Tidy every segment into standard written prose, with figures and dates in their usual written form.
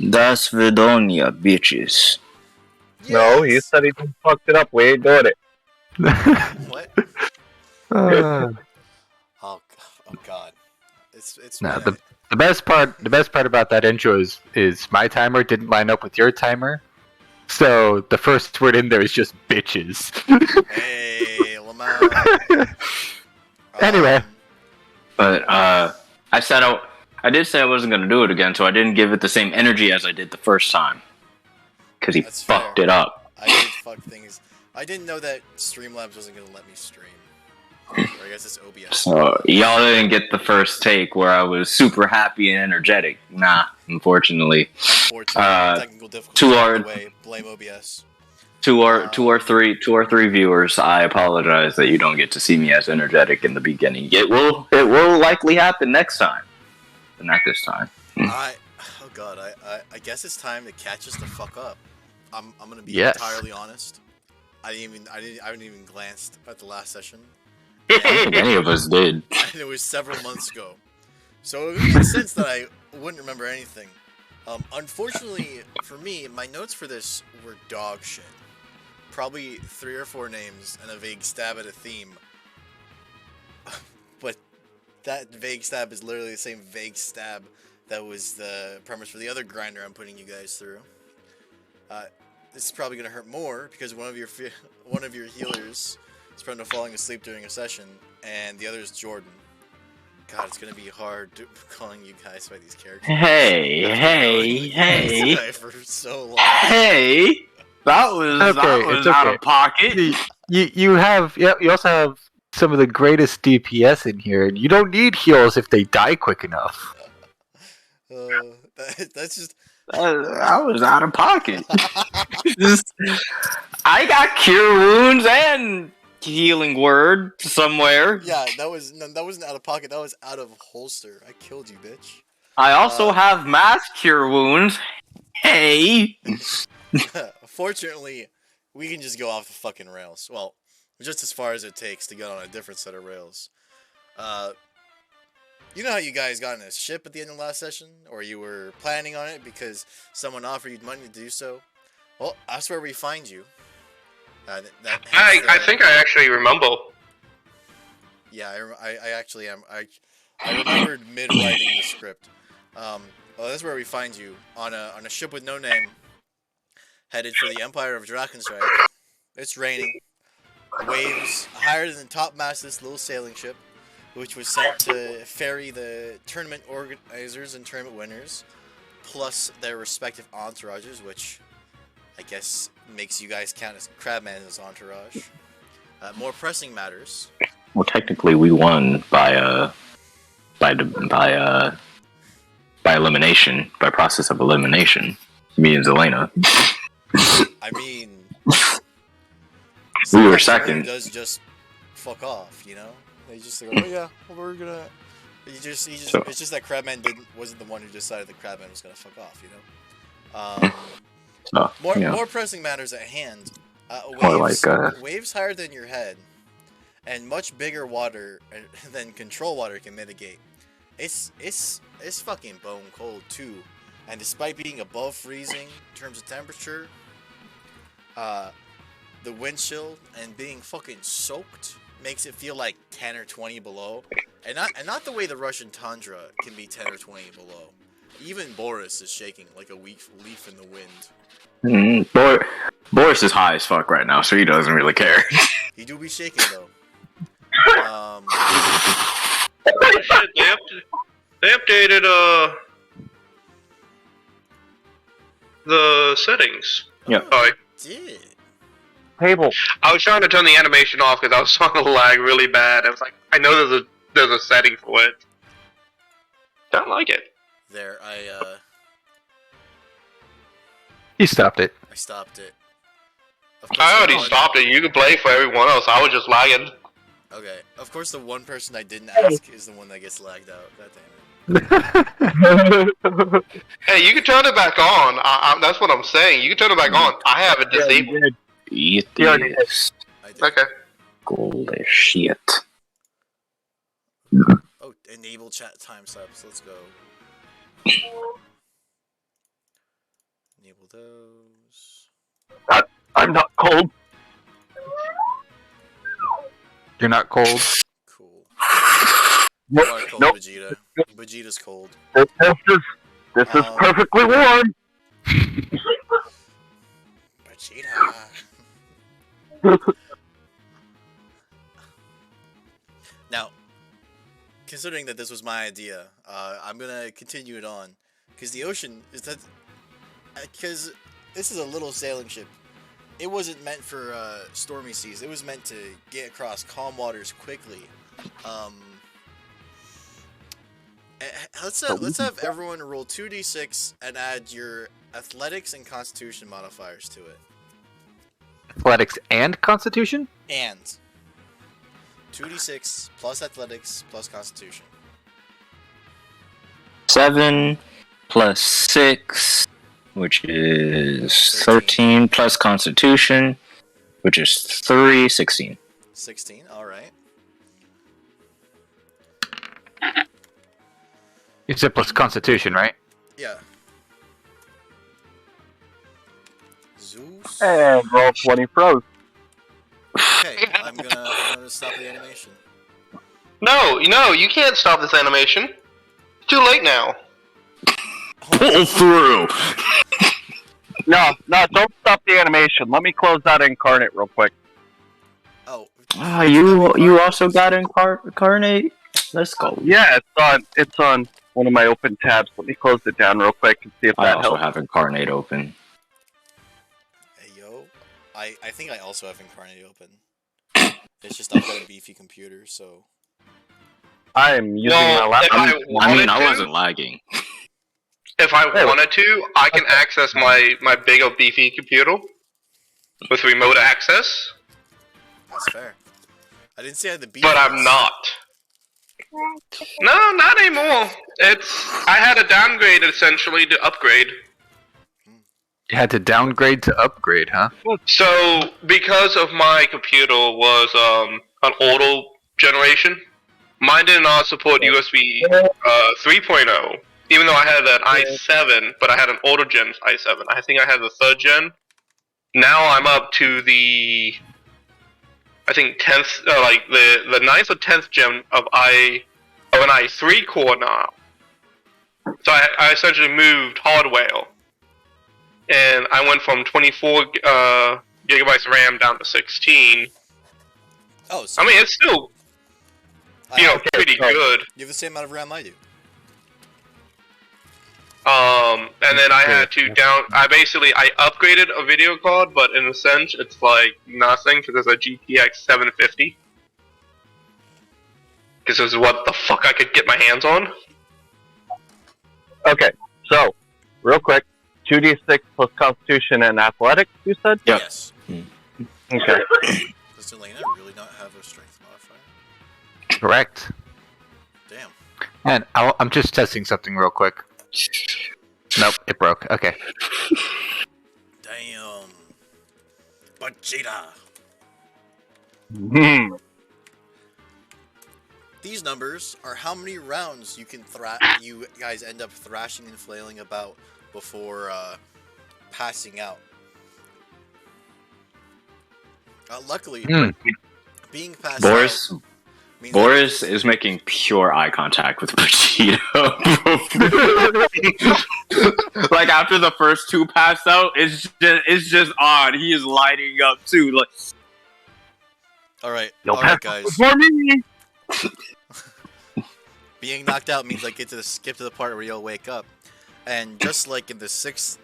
Das Vidonia, bitches. No, you Yes! said he fucked it up. We ain't doing it. What? Uh, Oh god. It's no, been the best part about that intro is my timer didn't line up with your timer, so the first word in there is just bitches. Hey, Lamar. Anyway. But I did say I wasn't gonna do it again, so I didn't give it the same energy as I did the first time. Because he That's fucked fair. it up. I did fuck things. I didn't know that Streamlabs wasn't gonna let me stream. Or I guess it's OBS. So y'all didn't get the first take where I was super happy and energetic. Nah, unfortunately. Unfortunately, technical difficulties to out our- of the way. Blame OBS. Two or three viewers, I apologize that you don't get to see me as energetic in the beginning. It will likely happen next time, but not this time. Oh god, I guess it's time to catch us the fuck up. I'm gonna be Yes. entirely honest. I haven't even glanced at the last session. I don't think any of us did. And it was several months ago. So it would make sense that I wouldn't remember anything. Unfortunately for me, my notes for this were dog shit. Probably 3 or 4 names and a vague stab at a theme. But that vague stab is literally the same vague stab that was the premise for the other grinder I'm putting you guys through. This is probably gonna hurt more because one of your healers is prone to falling asleep during a session, and the other is Jordan. God, it's gonna be hard calling you guys by these characters. Hey. For so long. Hey, that was It's out okay. of pocket. You also have some of the greatest DPS in here, and you don't need heals if they die quick enough. That's just. I was out of pocket. I got cure wounds and healing word somewhere. Yeah, that wasn't out of pocket. That was out of holster. I killed you, bitch. I also have mass cure wounds. Hey. Fortunately, we can just go off the fucking rails. Well, just as far as it takes to get on a different set of rails. You know how you guys got in a ship at the end of last session? Or you were planning on it because someone offered you money to do so? Well, that's where we find you. I think I actually remember. Yeah, I actually am. I remembered mid-writing the script. Well, that's where we find you on a ship with no name, headed for the Empire of Drakensreich. It's raining. Waves higher than the top mast of this little sailing ship, which was sent to ferry the tournament organizers and tournament winners, plus their respective entourages, which I guess makes you guys count as Crabman's entourage. More pressing matters. Well, technically, we won by elimination, by process of elimination. Me and Zelena. I mean, We were sometimes second. Zelena does just fuck off, you know? They just go, oh yeah, well, we're gonna. It's just that Crabman wasn't the one who decided that Crabman was gonna fuck off, you know. More pressing matters at hand. Waves higher than your head, and much bigger water than control water can mitigate. It's fucking bone cold too, and despite being above freezing in terms of temperature, the wind chill and being fucking soaked makes it feel like 10 or 20 below, and not the way the Russian tundra can be 10 or 20 below. Even Boris is shaking like a weak leaf in the wind. Boris is high as fuck right now, so he doesn't really care. He do be shaking though. Shit, they updated the settings. Yeah. Sorry. Did. Table. I was trying to turn the animation off because I was starting to lag really bad. I was like, I know there's a setting for it. Don't like it. There, You stopped it. I stopped it. Of course, I already stopped it. You can play for everyone else. I was just lagging. Okay, of course the one person I didn't ask is the one that gets lagged out. God damn it. Hey, you can turn it back on. That's what I'm saying. You can turn it back on. I have it disabled. Eat already this. I did. Okay. Gold as shit. Oh, enable chat time subs. Let's go. Enable those. I'm not cold. You're not cold. Cool. You Nope. are cold, Nope. Vegeta. Vegeta's cold. This is perfectly warm. Vegeta. Now, considering that this was my idea, I'm gonna continue it on, because the ocean is that. Because this is a little sailing ship. It wasn't meant for stormy seas. It was meant to get across calm waters quickly. Let's have everyone roll 2d6 and add your athletics and constitution modifiers to it. Athletics and Constitution? And 2d6 plus athletics plus constitution. 7 plus 6, which is 13 plus Constitution, which is 3, 16. 16, alright. You said plus Constitution, right? Yeah. Zeus. And roll 20 froze. Okay, I'm gonna stop the animation. No, you can't stop this animation. It's too late now. Pull through! No, don't stop the animation. Let me close that incarnate real quick. Oh. Ah, you also got incarnate? Let's go. Yeah, it's on one of my open tabs. Let me close it down real quick and see if I that also helps. have incarnate open. Hey yo. I think I also have incarnate open. It's just I've got a beefy computer, so. I am using my Well, laptop. I mean, I wasn't lagging. If I wanted to, I can access my big old beefy computer with remote access, That's fair. I didn't say I had the beefy. but I'm not. No, not anymore. I had a downgrade essentially to upgrade. You had to downgrade to upgrade, huh? So because of my computer was an older generation, mine did not support USB 3.0. Even though I had an i7, but I had an older gen i7. I think I had the 3rd gen. Now I'm up to the, I think 10th, like the 9th or 10th gen of an i3 core now. So I essentially moved hardware, and I went from 24 gigabytes RAM down to 16. Oh, so I mean, it's still, pretty good. You have the same amount of RAM I do. And then I had to I upgraded a video card, but in a sense, it's like nothing because it's a GTX 750. Because this is what the fuck I could get my hands on. Okay, so, real quick, 2d6 plus Constitution and Athletics, you said? Yep. Yes. Okay. Does Elena really not have a strength modifier? Correct. Damn. And I'm just testing something real quick. Nope, it broke. Okay. Damn. Vegeta. Hmm. These numbers are how many rounds you guys end up thrashing and flailing about before passing out. Luckily, being passed Boris out means Boris is making pure eye contact with Vegeta. Like after the first two pass out, it's just odd. He is lighting up too. Like, all right, guys. For me. Being knocked out means I get to skip to the part where you'll wake up, and just like in the sixth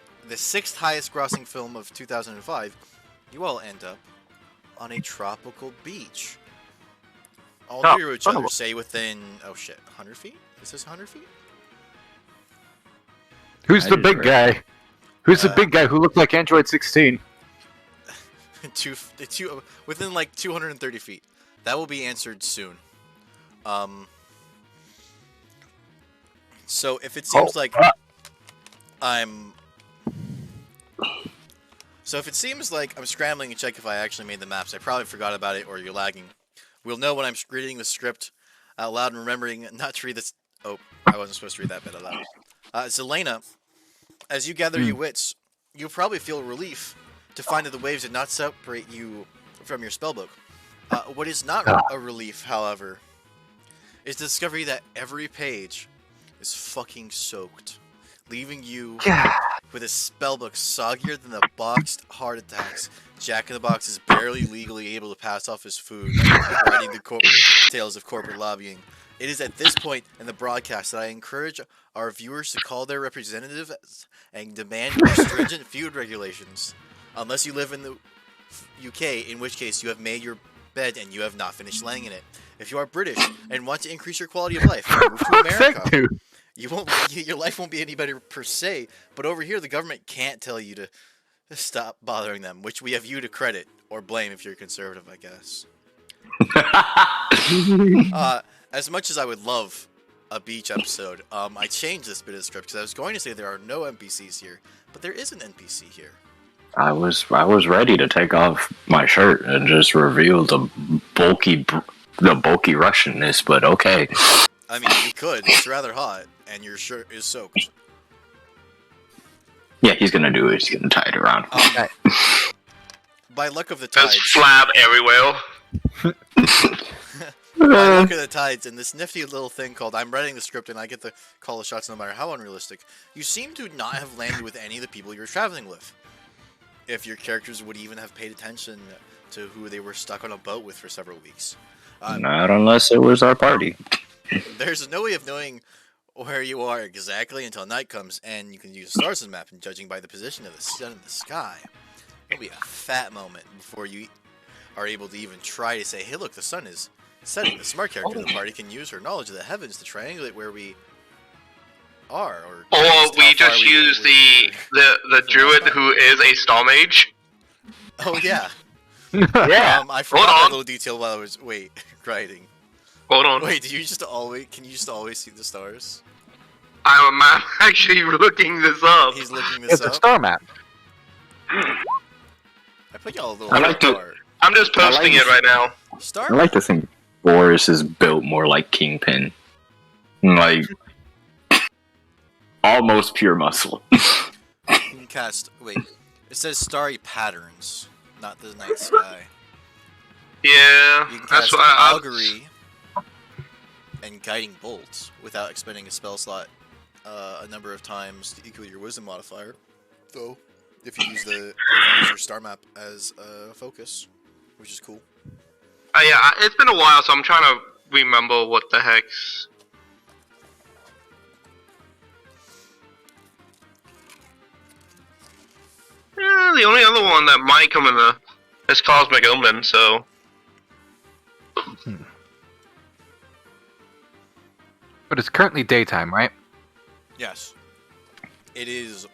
highest grossing film of 2005, you all end up on a tropical beach. All near each other, say within 100 feet. Is this 100 feet? Who's the big guy? Who's the big guy who looked like Android 16? Within like 230 feet. That will be answered soon. So if it seems like I'm scrambling to check if I actually made the maps, I probably forgot about it or you're lagging. We'll know when I'm reading the script out loud and remembering not to read this. Oh, I wasn't supposed to read that bit out loud. Zelena, as you gather your wits, you'll probably feel relief to find that the waves did not separate you from your spellbook. What is not a relief, however, is the discovery that every page is fucking soaked, leaving you with a spellbook soggier than the boxed heart attacks. Jack in the Box is barely legally able to pass off his food, writing the corporate tales of corporate lobbying. It is at this point in the broadcast that I encourage our viewers to call their representatives and demand more stringent food regulations. Unless you live in the UK, in which case you have made your bed and you have not finished laying in it. If you are British and want to increase your quality of life, move to America. Your life won't be any better per se, but over here the government can't tell you to stop bothering them, which we have you to credit or blame if you're conservative, I guess. As much as I would love a beach episode, I changed this bit of the script because I was going to say there are no NPCs here, but there is an NPC here. I was ready to take off my shirt and just reveal the bulky Russianness, but okay. I mean, you could. It's rather hot, and your shirt is soaked. Yeah, he's gonna do it. He's gonna tie it around. By luck of the There's tides. flab everywhere. By luck of the tides, and this nifty little thing called I'm writing the script and I get to call the shots no matter how unrealistic, you seem to not have landed with any of the people you're traveling with. If your characters would even have paid attention to who they were stuck on a boat with for several weeks. Not unless it was our party. There's no way of knowing where you are exactly until night comes, and you can use the stars as a map, and judging by the position of the sun in the sky, it'll be a fat moment before you are able to even try to say, hey look, the sun is setting. The smart character of the party can use her knowledge of the heavens to triangulate where we are. Or we just use the druid who is a star mage. Oh yeah. Yeah. I forgot that little detail while I was writing. Hold on. Wait, can you just always see the stars? I'm actually looking this up. He's looking this It's up. a star map. I put y'all a little I like to- star. I'm just posting it right now. Star. I like to think Boris is built more like Kingpin. Like, almost pure muscle. You can cast. Wait, it says starry patterns, not the night sky. Yeah, You can that's cast why augury and guiding bolts without expending a spell slot a number of times to equal your wisdom modifier. Though, if you use your star map as a focus, which is cool. Yeah, it's been a while, so I'm trying to remember what the heck's. Yeah, the only other one that might come in is Cosmic Omen, so. But it's currently daytime, right? Yes. It is.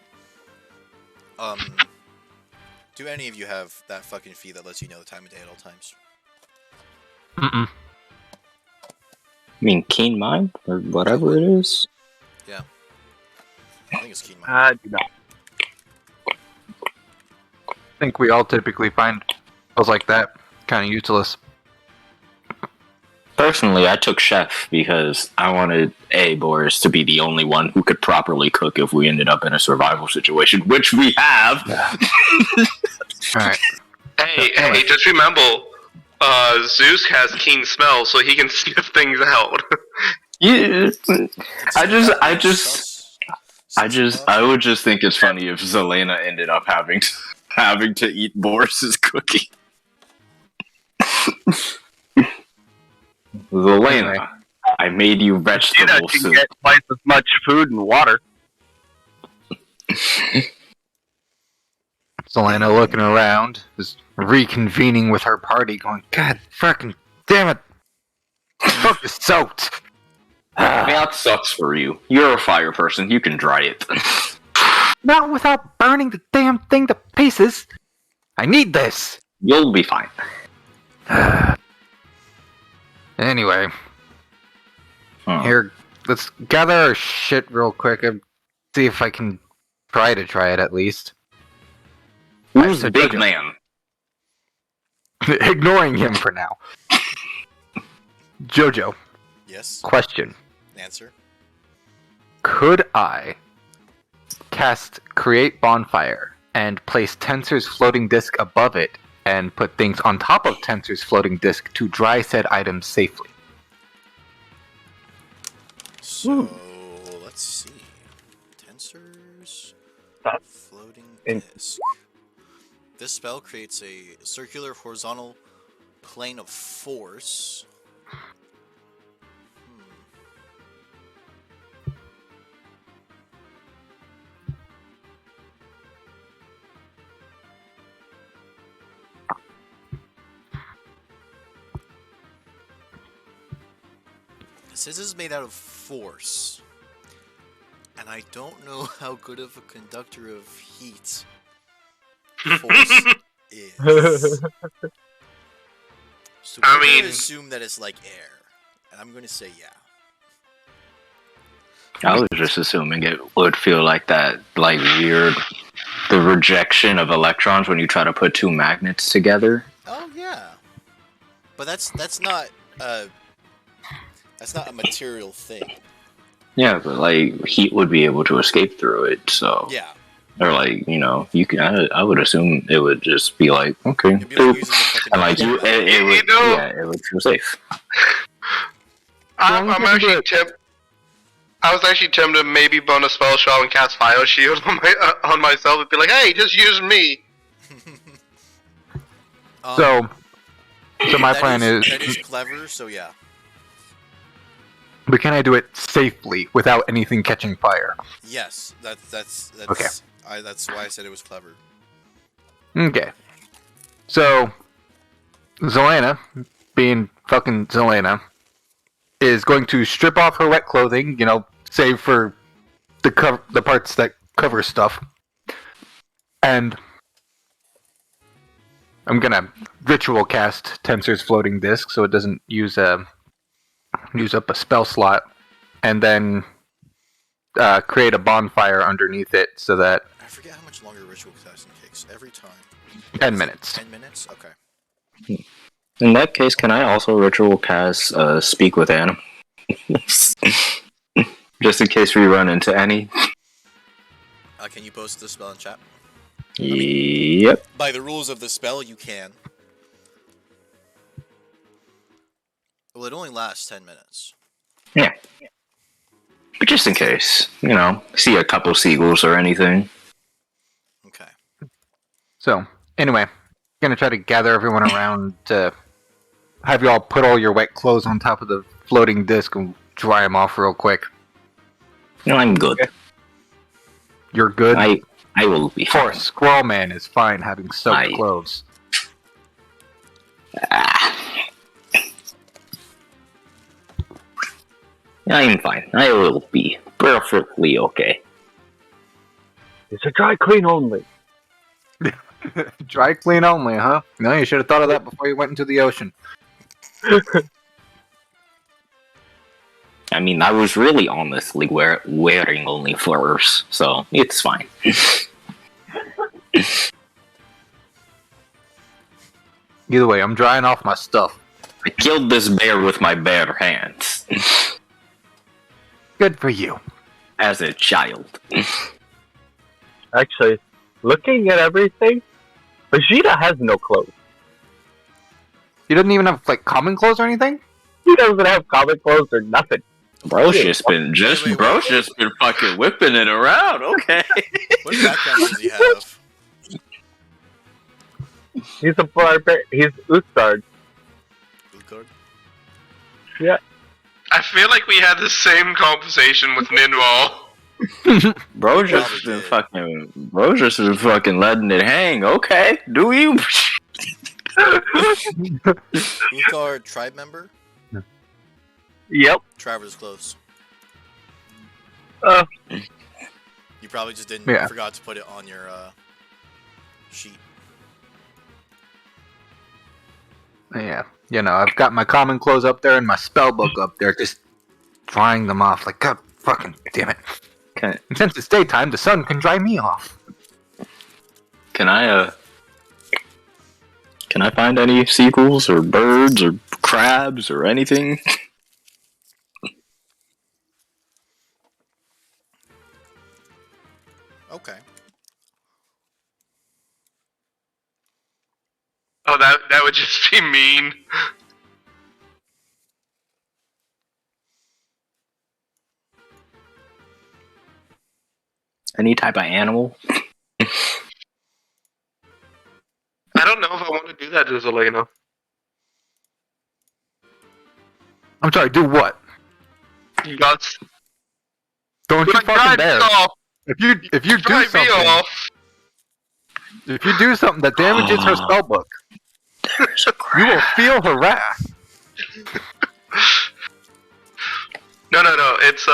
Do any of you have that fucking feed that lets you know the time of day at all times? Mm-mm. I mean, Keen Mind? Or whatever it is? Yeah. I think it's Keen Mind. I do not. I think we all typically find spells like that kind of useless. Personally, I took Chef because I wanted Boris to be the only one who could properly cook if we ended up in a survival situation, which we have. Alright. Hey, just remember, Zeus has keen smell, so he can sniff things out. Yeah, I I would just think it's funny if Zelena ended up having to eat Boris's cookie. Zelena, I made you You vegetable can soup. get twice as much food and water. Selena looking around, just reconvening with her party, going, God fucking damn it! Fuck is soaked! That sucks for you. You're a fire person. You can dry it. Not without burning the damn thing to pieces! I need this! You'll be fine. Anyway, here, let's gather our shit real quick and see if I can try it at least. Who's the said big Jojo. man? Ignoring him for now. Jojo, Yes. question. Answer. Could I cast Create Bonfire and place Tensor's floating disk above it, and put things on top of Tensor's floating disk to dry said items safely. So let's see. Tensor's floating disk. This spell creates a circular horizontal plane of force. It says this is made out of force. And I don't know how good of a conductor of heat force is. So I we're mean- gonna assume that it's like air. And I'm gonna say yeah. I was just assuming it would feel like that, like weird, the rejection of electrons when you try to put two magnets together. Oh yeah. But that's not a material thing. Yeah, but like heat would be able to escape through it, so Yeah. or like you can. I would assume it would just be like okay, It'd be like using the fucking and like metal. it would, You know- yeah, it would feel safe. I'm actually tempted. I was actually tempted to maybe burn a spell shot and cast Fire Shield on myself and be like, hey, just use me. So my that plan is, that is clever. So yeah. but can I do it safely without anything catching fire? Yes. That's Okay. that's why I said it was clever. Okay. So, Zelena, being fucking Zelena, is going to strip off her wet clothing, save for the parts that cover stuff. And I'm gonna ritual cast Tensor's floating disk so it doesn't use up a spell slot, and then create a bonfire underneath it so that I forget how much longer ritual casting takes every time. 10 minutes. 10 minutes? Okay. In that case, can I also ritual cast Speak with Animals? Just in case we run into any. Can you post the spell in chat? Yep. By the rules of the spell, you can. Well, it only lasts 10 minutes. Yeah. But just in case, see a couple seagulls or anything. Okay. So, anyway, gonna try to gather everyone around to have you all put all your wet clothes on top of the floating disc and dry them off real quick. No, I'm good. You're good? I will be Poor fine. Squirrel Man is fine having soaked I- clothes. I'm fine. I will be perfectly okay. It's a dry clean only. Dry clean only, huh? No, you should have thought of that before you went into the ocean. I mean, I was really honestly wearing only furs, so it's fine. Either way, I'm drying off my stuff. I killed this bear with my bare hands. Good for you. As a child. Actually, looking at everything, Vegeta has no clothes. You didn't even have, common clothes or anything? He doesn't have common clothes or nothing. Bro's just been wait. fucking whipping it around, okay. What background does he have? He's a barbarian. He's Utgard. Utgard? I feel like we had the same conversation with Ninwall. Bro's just been fucking letting it hang, okay? Do you? Utgard tribe member? Yep. Traveler's clothes. Uh. You probably just didn't forgot to put it on your sheet. Yeah. I've got my common clothes up there and my spell book up there, just drying them off. God fucking damn it. Can And since it's daytime, the sun can dry me off. I find any seagulls or birds or crabs or anything? Okay. that would just be mean. Any type of animal? I don't know if I want to do that to Zelena. I'm sorry, do what? Guts. Don't you fucking dare. Off. If you do Drive me something, off. if you do something that damages her spellbook, There's a you will crab. feel her wrath. No. It's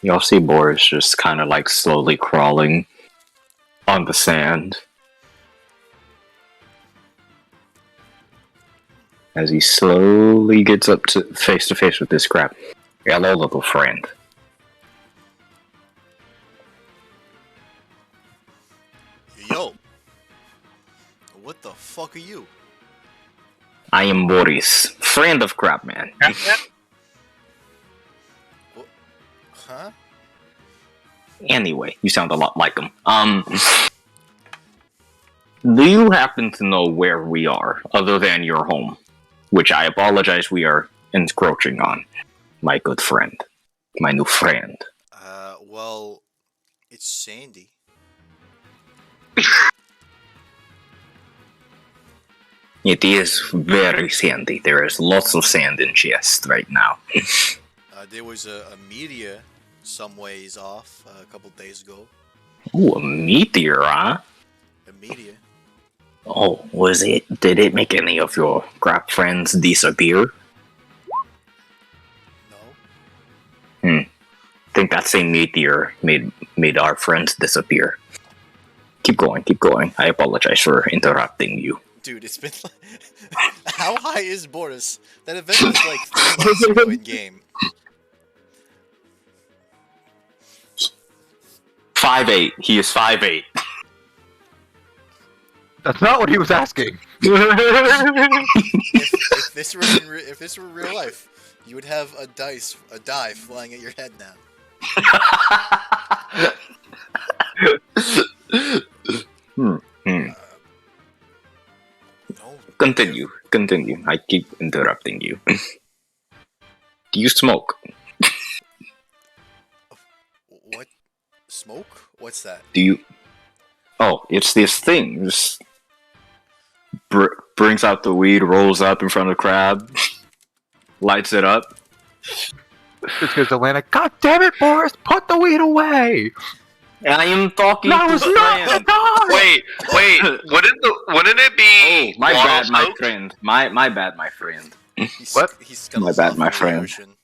Y'all see Boris just kind of like slowly crawling on the sand as he slowly gets up to face with this crab. Hello, little friend. Yo. What the fuck are you? I am Boris, friend of Crabman. Huh? Anyway, you sound a lot like him. Do you happen to know where we are, other than your home? Which I apologize we are encroaching on, my good friend. My new friend. Well, it's Sandy. It is very sandy. There is lots of sand in chest right now. There was a meteor some ways off a couple days ago. Ooh, a meteor, huh? A meteor? Oh, was it? Did it make any of your crab friends disappear? No. I think that same meteor made our friends disappear. Keep going. I apologize for interrupting you. Dude, it's been like... How high is Boris? That event was like 3 months ago in game. 5'8". He is 5'8". That's not what he was asking. If this were real life, you would have a die flying at your head now. No. Continue. I keep interrupting you. Do you smoke? What? Smoke? What's that? Do you? Oh, it's this thing. Just brings out the weed, rolls up in front of the crab, lights it up. Just goes to Atlanta. God damn it, Boris! Put the weed away. I am talking That to was not the friend. time. wait. Wouldn't it be? Oh, my water bad, my soaked? friend. My bad, my friend. What? He scuttles My bad, off my into the friend. ocean.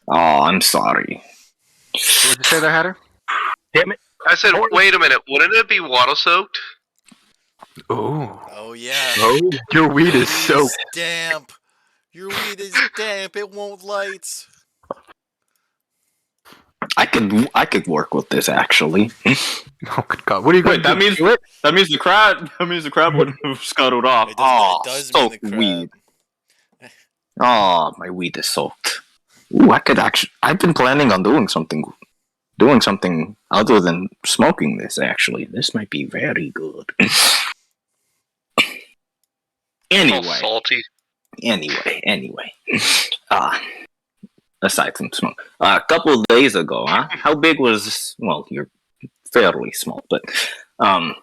Oh, I'm sorry. What'd you say there, Hatter? Damn it. I said, wait a minute. Wouldn't it be water soaked? Ooh. Oh yeah. Oh, your weed is Your weed soaked. damp. Your weed is damp. It won't light. I could work with this actually. Oh, good God. What are you going Wait, to that do? means the crab would have scuttled off. It Oh, does mean the soaked crab. weed. Oh, my weed is soaked. Ooh, I've been planning on doing something other than smoking this. Actually, this might be very good. It's all salty. Anyway. Aside from smoke, a couple of days ago, huh? How big was? Well, you're fairly small, but how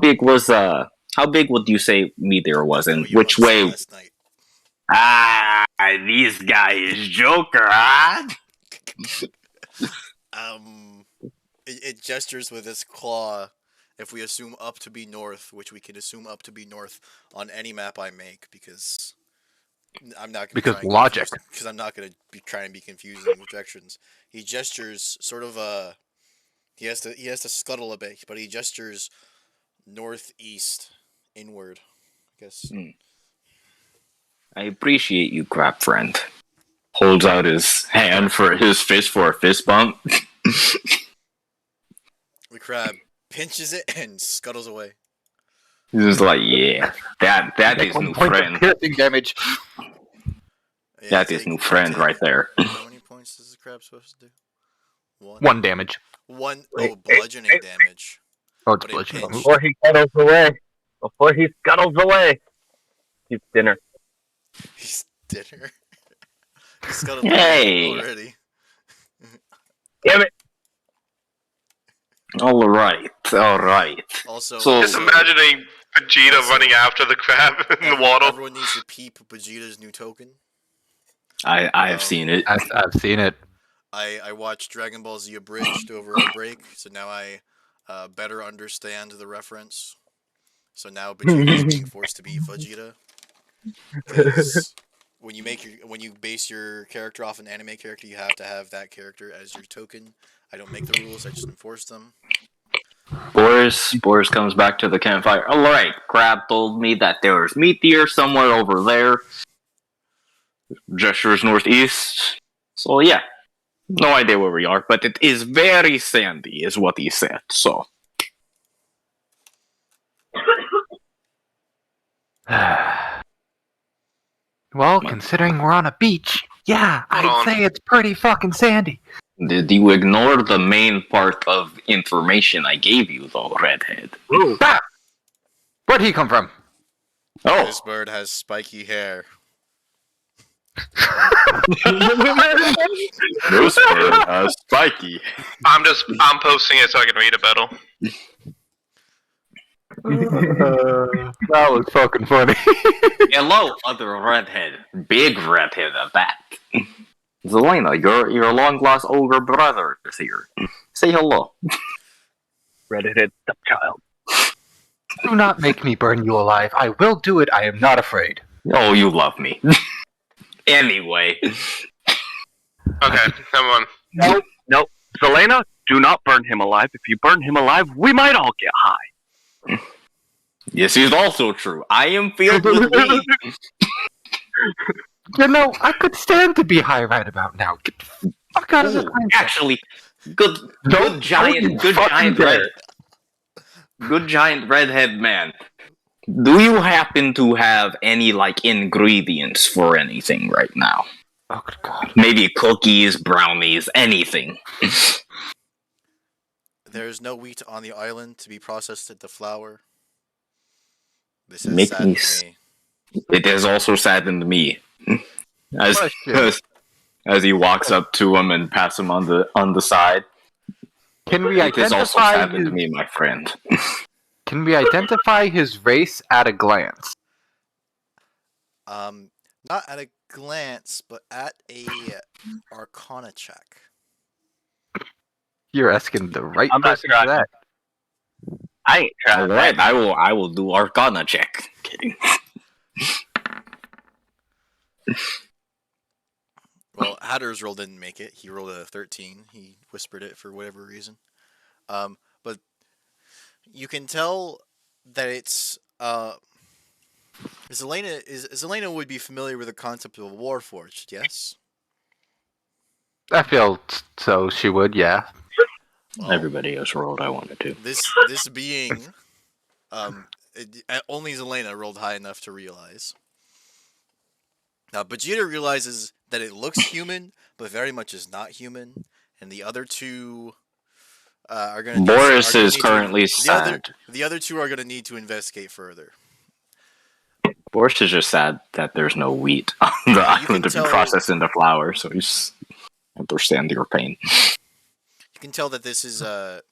big would you say meteor was, and You which once way? last night. This guy is Joker, huh? It gestures with its claw. If we assume up to be north, which we can assume up to be north on any map I make, because I'm not gonna Because logic. Because I'm not gonna be trying to be confusing with directions. He gestures sort of he has to scuttle a bit, but he gestures northeast inward. I guess. I appreciate you, crap friend. Holds out his hand for his fist for a fist bump. The crab pinches it and scuttles away. He's just like, yeah, that is 1 new point of friend. piercing damage. Yeah, That is new friend right there. How many points is the crab supposed to do? 1. 1 damage. 1. Oh, bludgeoning damage. Oh, it's But it bludgeoning. pinched. Before he scuttles away. Before he scuttles away. He's dinner. He's dinner. He's scuttled Hey. already. Damn it. All right. Also, So- Just imagining Vegeta Also- running after the crab in the water. everyone needs to peep Vegeta's new token. I've seen it. I've seen it. I watched Dragon Ball Z Abridged over our break, so now I better understand the reference. So now Vegeta is being forced to be Vegeta. 'Cause when you base your character off an anime character, you have to have that character as your token. I don't make the rules; I just enforce them. Boris comes back to the campfire. All right, Crab told me that there's meteor somewhere over there. Gestures northeast. So yeah, no idea where we are, but it is very sandy, is what he said. So Well, considering we're on a beach, yeah, Hold I'd on. say it's pretty fucking sandy. did you ignore the main part of information I gave you, though, Redhead? Ah! Where'd he come from? Oh, This bird has spiky hair. this bird spiky. I'm posting it so I can read it better. That was fucking funny. Hello, other redhead, big redhead at that. Zelena, your long lost older brother is here. Say hello. Redheaded stepchild. Do not make me burn you alive. I will do it. I am not afraid. Oh, you love me. Anyway, Okay, come on. Nope. Selena, do not burn him alive. If you burn him alive, we might all get high. this is also true. I am filled with weed. You know, I could stand to be high right about now. Get the fuck out of this mindset. Actually, good Don't giant fucking dare. good giant redhead man. Do you happen to have any ingredients for anything right now? Oh, good God. Maybe cookies, brownies, anything. There's no wheat on the island to be processed into flour. This has Make me saddened me. It has also saddened me. As Question. as he walks up to him and pass him on the side. Can we It has also identify saddened his, me, my friend. Can we identify his race at a glance? Not at a glance, but at a Arcana check. You're asking the right I'm not person for that. I ain't trying Alright, I will do Arcana check. Kidding. Well, Hatter's roll didn't make it. He rolled a 13. He whispered it for whatever reason. But you can tell that it's Zelena would be familiar with the concept of a Warforged, yes? I feel so. She would, yeah. Well, Everybody else rolled I wanted to. this being only Zelena rolled high enough to realize. Now Vegeta realizes that it looks human, but very much is not human, and the other two are going to. Boris is currently sad. The other two are going to need to investigate further. Boris is just sad that there's no wheat on the You island can to be tell- processed into flour, so he's understand your pain. You can tell that this is a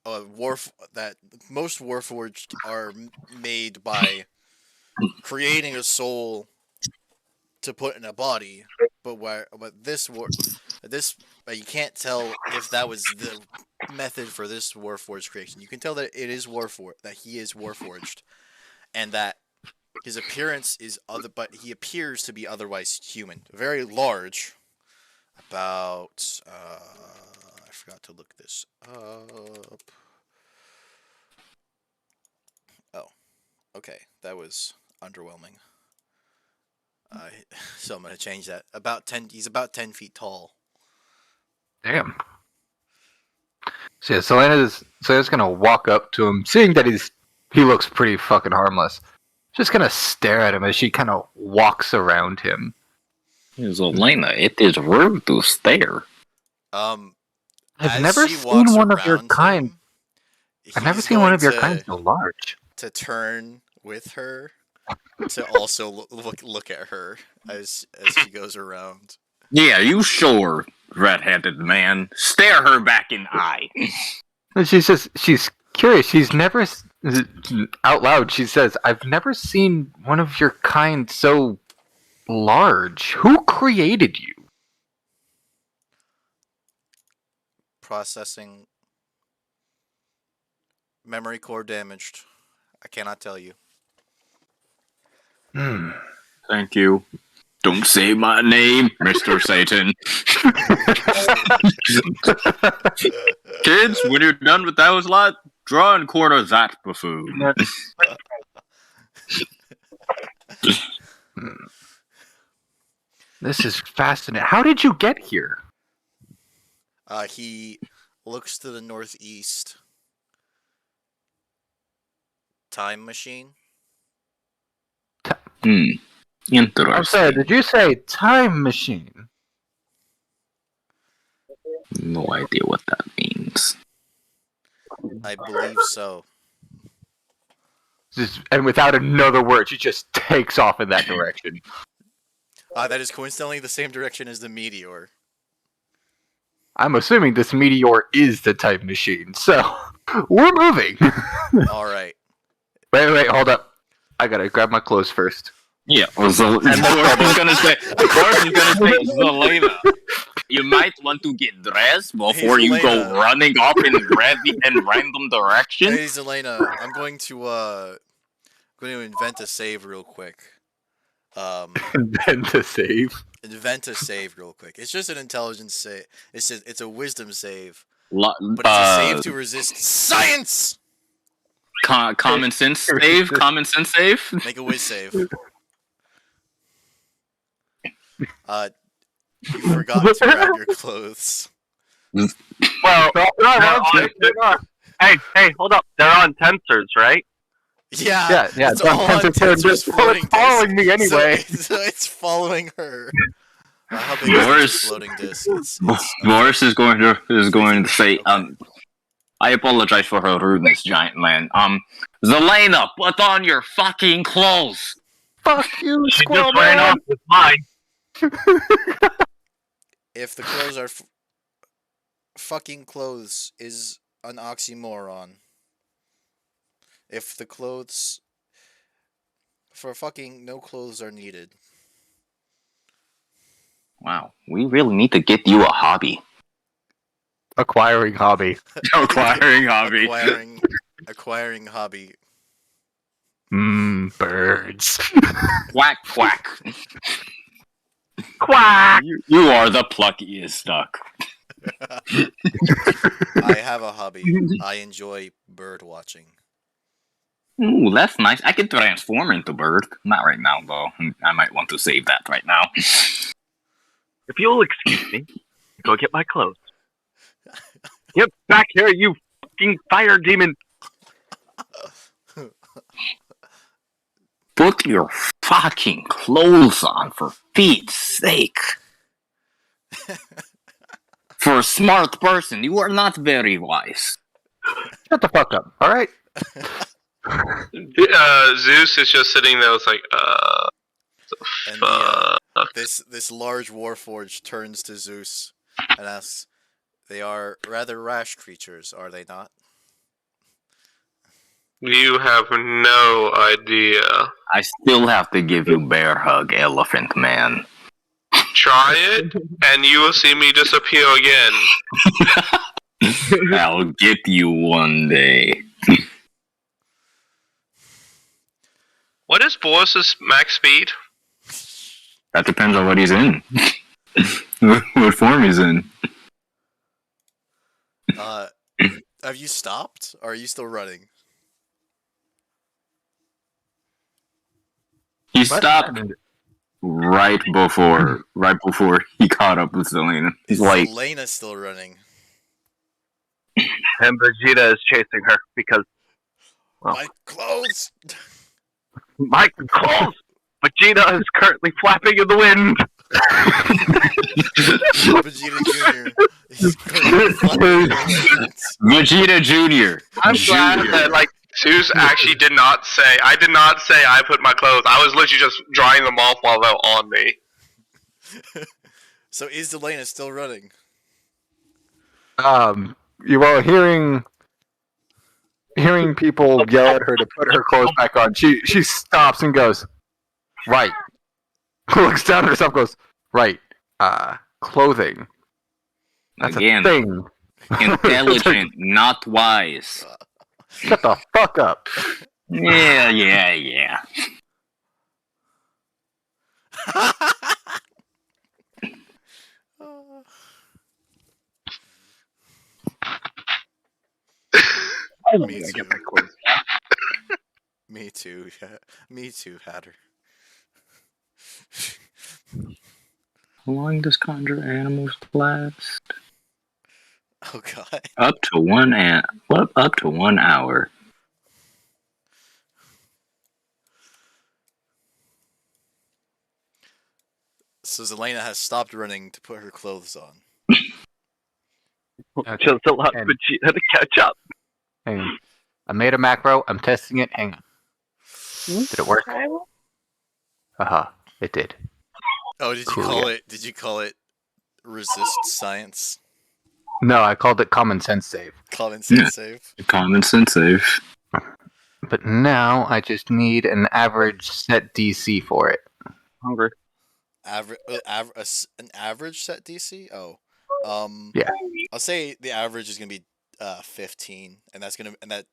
that most Warforged are made by creating a soul to put in a body, but this you can't tell if that was the method for this Warforged creation. You can tell that it is that he is Warforged, and that his appearance is but he appears to be otherwise human. Very large, about I forgot to look this up. Oh, okay, that was underwhelming. So I'm gonna change that. He's about 10 feet tall. Damn. So yeah, Selena's gonna walk up to him, seeing that he looks pretty fucking harmless. Just gonna stare at him as she kind of walks around him. Zelena, it is rude to stare. I've As never she seen walks one of your around kind. him, I've never he's seen one going of your kind so large. to turn with her to also look at her as she goes around. Yeah, you sure, red-headed man. Stare her back in eye. And she's curious. She's never out loud. She says, "I've never seen one of your kind so large. Who created you?" Processing. Memory core damaged. I cannot tell you. Thank you. Don't say my name, Mr. Satan. Kids, when you're done with those lot, draw and quarter that buffoon. This is fascinating. How did you get here? He looks to the northeast. Time machine. Interesting. I'm sorry, did you say time machine? No idea what that means. I believe so. And without another word, she just takes off in that direction. That is coincidentally the same direction as the meteor. I'm assuming this meteor is the time machine, so we're moving. All right. Wait, hold up. I gotta grab my clothes first. Yeah, Boris is gonna say, Zelena, you might want to get dressed before you go running off in random directions. Hey, Zelena, I'm going to invent a save real quick. Invent a save. Invent a save real quick. It's just an intelligence save. It's a wisdom save, But but it's a save to resist science. Common sense save. Common sense save. Make a whiz save. You forgot to grab your clothes. Well, hey, hold up. They're on tensors, right? Yeah. Yeah. It's all on Tensor's floating following me anyway. So it's following her. How big is this floating disc? Boris is going to say, I apologize for her rudeness, giant man. Zelena, put on your fucking clothes. Fuck you, She squirrel just ran man. off with mine. If the clothes are fucking clothes is an oxymoron. If the clothes for fucking no clothes are needed. Wow, we really need to get you a hobby. Acquiring hobby. Acquiring hobby. Acquiring hobby. Birds. Quack, quack. Quack! You are the pluckiest duck. I have a hobby. I enjoy bird watching. Ooh, that's nice. I can transform into bird. Not right now, though. I might want to save that right now. If you'll excuse me, go get my clothes. Get back here, you fucking fire demon! Put your fucking clothes on, for Pete's sake. For a smart person, you are not very wise. Shut the fuck up, alright? Zeus is just sitting there. It's like, And this large warforged turns to Zeus and asks, "They are rather rash creatures, are they not?" You have no idea. I still have to give you bear hug, elephant man. Try it, and you will see me disappear again. I'll get you one day. What is Boris's max speed? That depends on what he's in. What form he's in. Have you stopped? Or are you still running? He stopped right before he caught up with Zelena. He's like, Zelena still running. And Vegeta is chasing her because My clothes! my clothes! Vegeta is currently flapping in the wind! Vegeta Jr. He's going to fuck your lanes. Vegeta Jr. I'm glad that like Zeus actually did not say. I did not say I put my clothes. I was literally just drying them off while they were on me. So is Delana still running? You are hearing people yell at her to put her clothes back on. She stops and goes, right. Looks down at herself, goes, right. Clothing. That's Again, a thing. intelligent, not wise. Shut the fuck up. Yeah. Me too. Me too. Yeah. Me too, Hatter. How long does conjure animals last? Oh god. Up to 1 hour. So Zelena has stopped running to put her clothes on. Okay. Just a lot And- for Vegeta to catch up. Hang on. I made a macro. I'm testing it. Hang on. Did it work? It did. Oh, did you Cool, call yeah. it? Did you call it resist science? No, I called it common sense save. Common sense save. Common sense save. But now I just need an average set DC for it. Hungry. An average set DC? Oh, Yeah. I'll say the average is gonna be 15, and that's gonna and that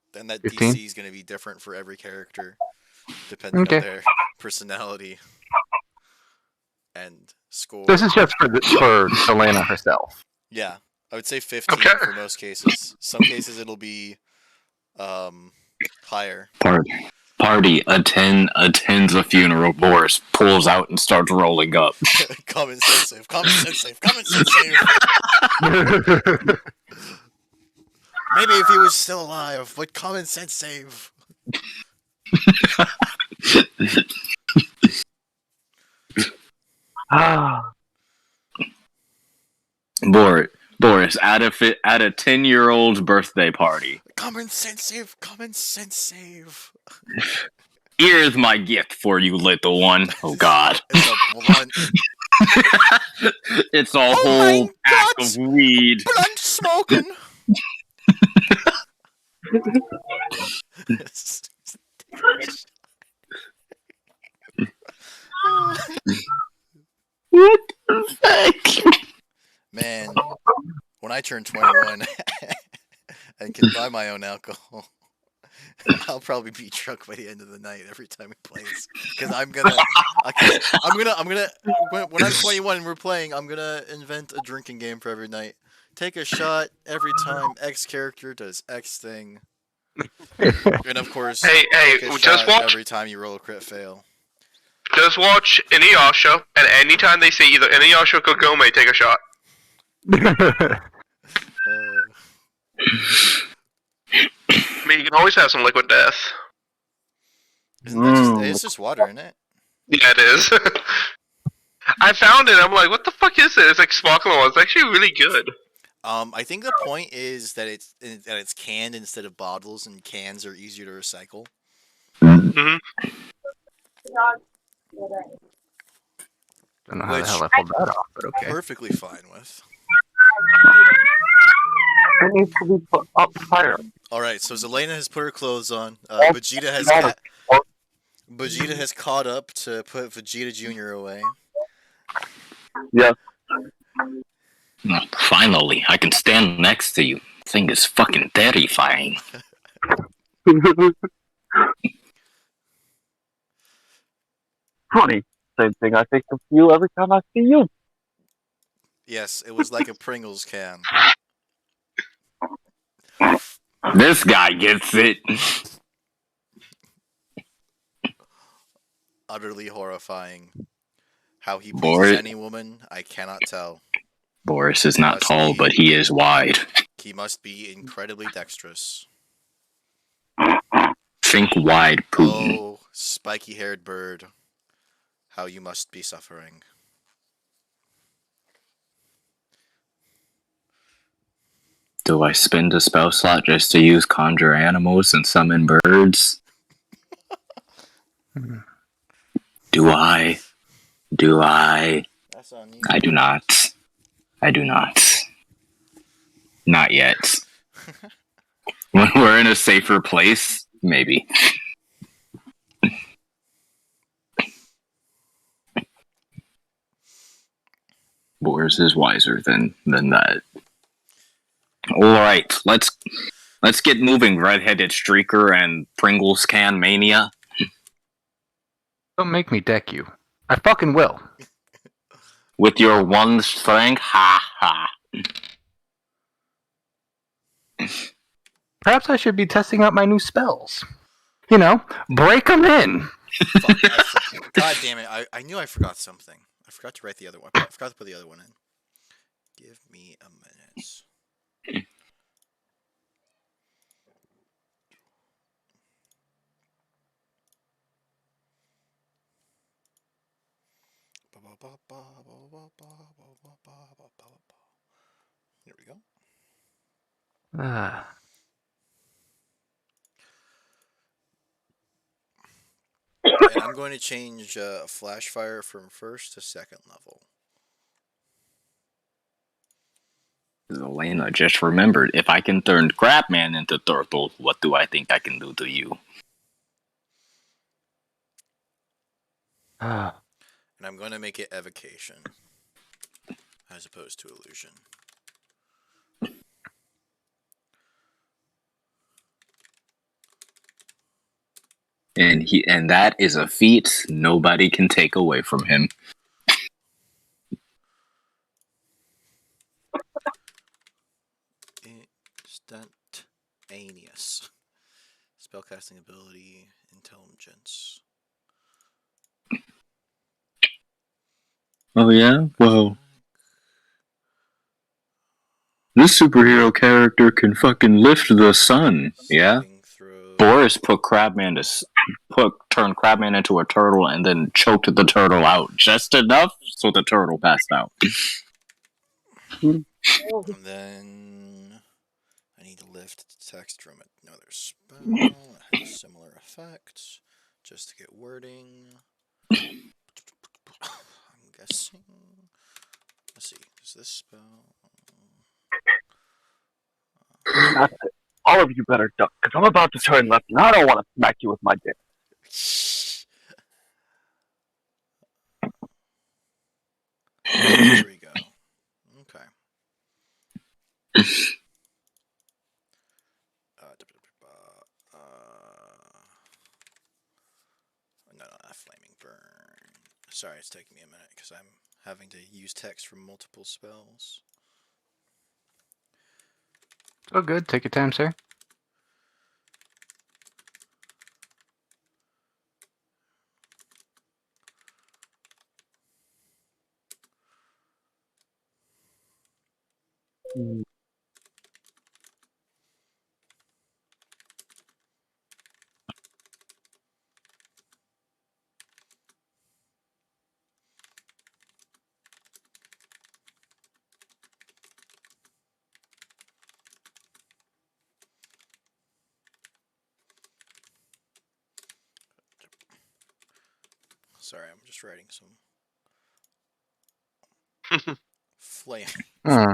15? DC is gonna be different for every character, depending Okay. on their personality and score. This is just for Selena herself. Yeah, I would say 15 Okay. for most cases. Some cases it'll be higher. Party attends a funeral. Boris pulls out and starts rolling up. Common sense save. Common sense save. Common sense save. Maybe if he was still alive, but common sense save. Boris at a 10-year-old's birthday party. Common sense save. Common sense save. Here's my gift for you, little one. Oh God. It's a blunt. It's a Oh whole my pack God. of weed. Blunt smoking. What the heck? Man, when I turn 21 and can buy my own alcohol, I'll probably be drunk by the end of the night every time we play this. Because when I'm 21 and we're playing, I'm gonna invent a drinking game for every night. Take a shot every time X character does X thing. And of course, Hey, take a just shot watch. every time you roll a crit fail. Just watch Inuyasha, and anytime they say either Inuyasha or Kagome, take a shot. I mean, you can always have some liquid death. Isn't that just, it's just water, isn't it? Yeah, it is. I found it. I'm like, what the fuck is it? It's like sparkling water. It's actually really good. I think the point is that it's canned instead of bottles, and cans are easier to recycle. Hmm. Don't know how Which- the hell I pulled that off, but okay. Perfectly fine with. It needs to be put up higher. All right, so Zelena has put her clothes on. Vegeta has caught up to put Vegeta Jr. away. Yeah. Finally, I can stand next to you. Thing is fucking terrifying. Funny. Same thing I think of you every time I see you. Yes, it was like a Pringles can. This guy gets it. Utterly horrifying. How he pleases Boris- any woman, I cannot tell. Boris is not tall, but he is wide. He must be incredibly dexterous. Think wide, Putin. Oh, spiky-haired bird. How you must be suffering. Do I spend a spell slot just to use conjure animals and summon birds? Do I? Do I? That's on you. I do not. I do not. Not yet. When we're in a safer place, maybe. Boris is wiser than that. All right, let's get moving, redheaded streaker and Pringles can mania. Don't make me deck you. I fucking will. With your one strength, ha ha. Perhaps I should be testing out my new spells. You know, break them in. Fuck, God damn it! I knew I forgot something. I forgot to write the other one. I forgot to put the other one in. Give me a minute. Here we go. Ah. And I'm going to change Flash Fire from first to second level. Elena just remembered, if I can turn Crabman into Turtle, what do I think I can do to you? Ah. And I'm going to make it Evocation as opposed to Illusion. And that is a feat nobody can take away from him. Instantaneous. Spellcasting ability, intelligence. Oh yeah? Well, this superhero character can fucking lift the sun, yeah? Saving throw. Boris put turned Crabman into a turtle and then choked the turtle out just enough so the turtle passed out. And then I need to lift text from another spell that has similar effects. Just to get wording. I'm guessing. Let's see. Is this spell? That's it. All of you better duck, because I'm about to turn left, and I don't want to smack you with my dick. There we go. Okay. No, not flaming burn. Sorry, it's taking me a minute because I'm having to use text from multiple spells. Oh, good. Take your time, sir. Sorry, I'm just writing some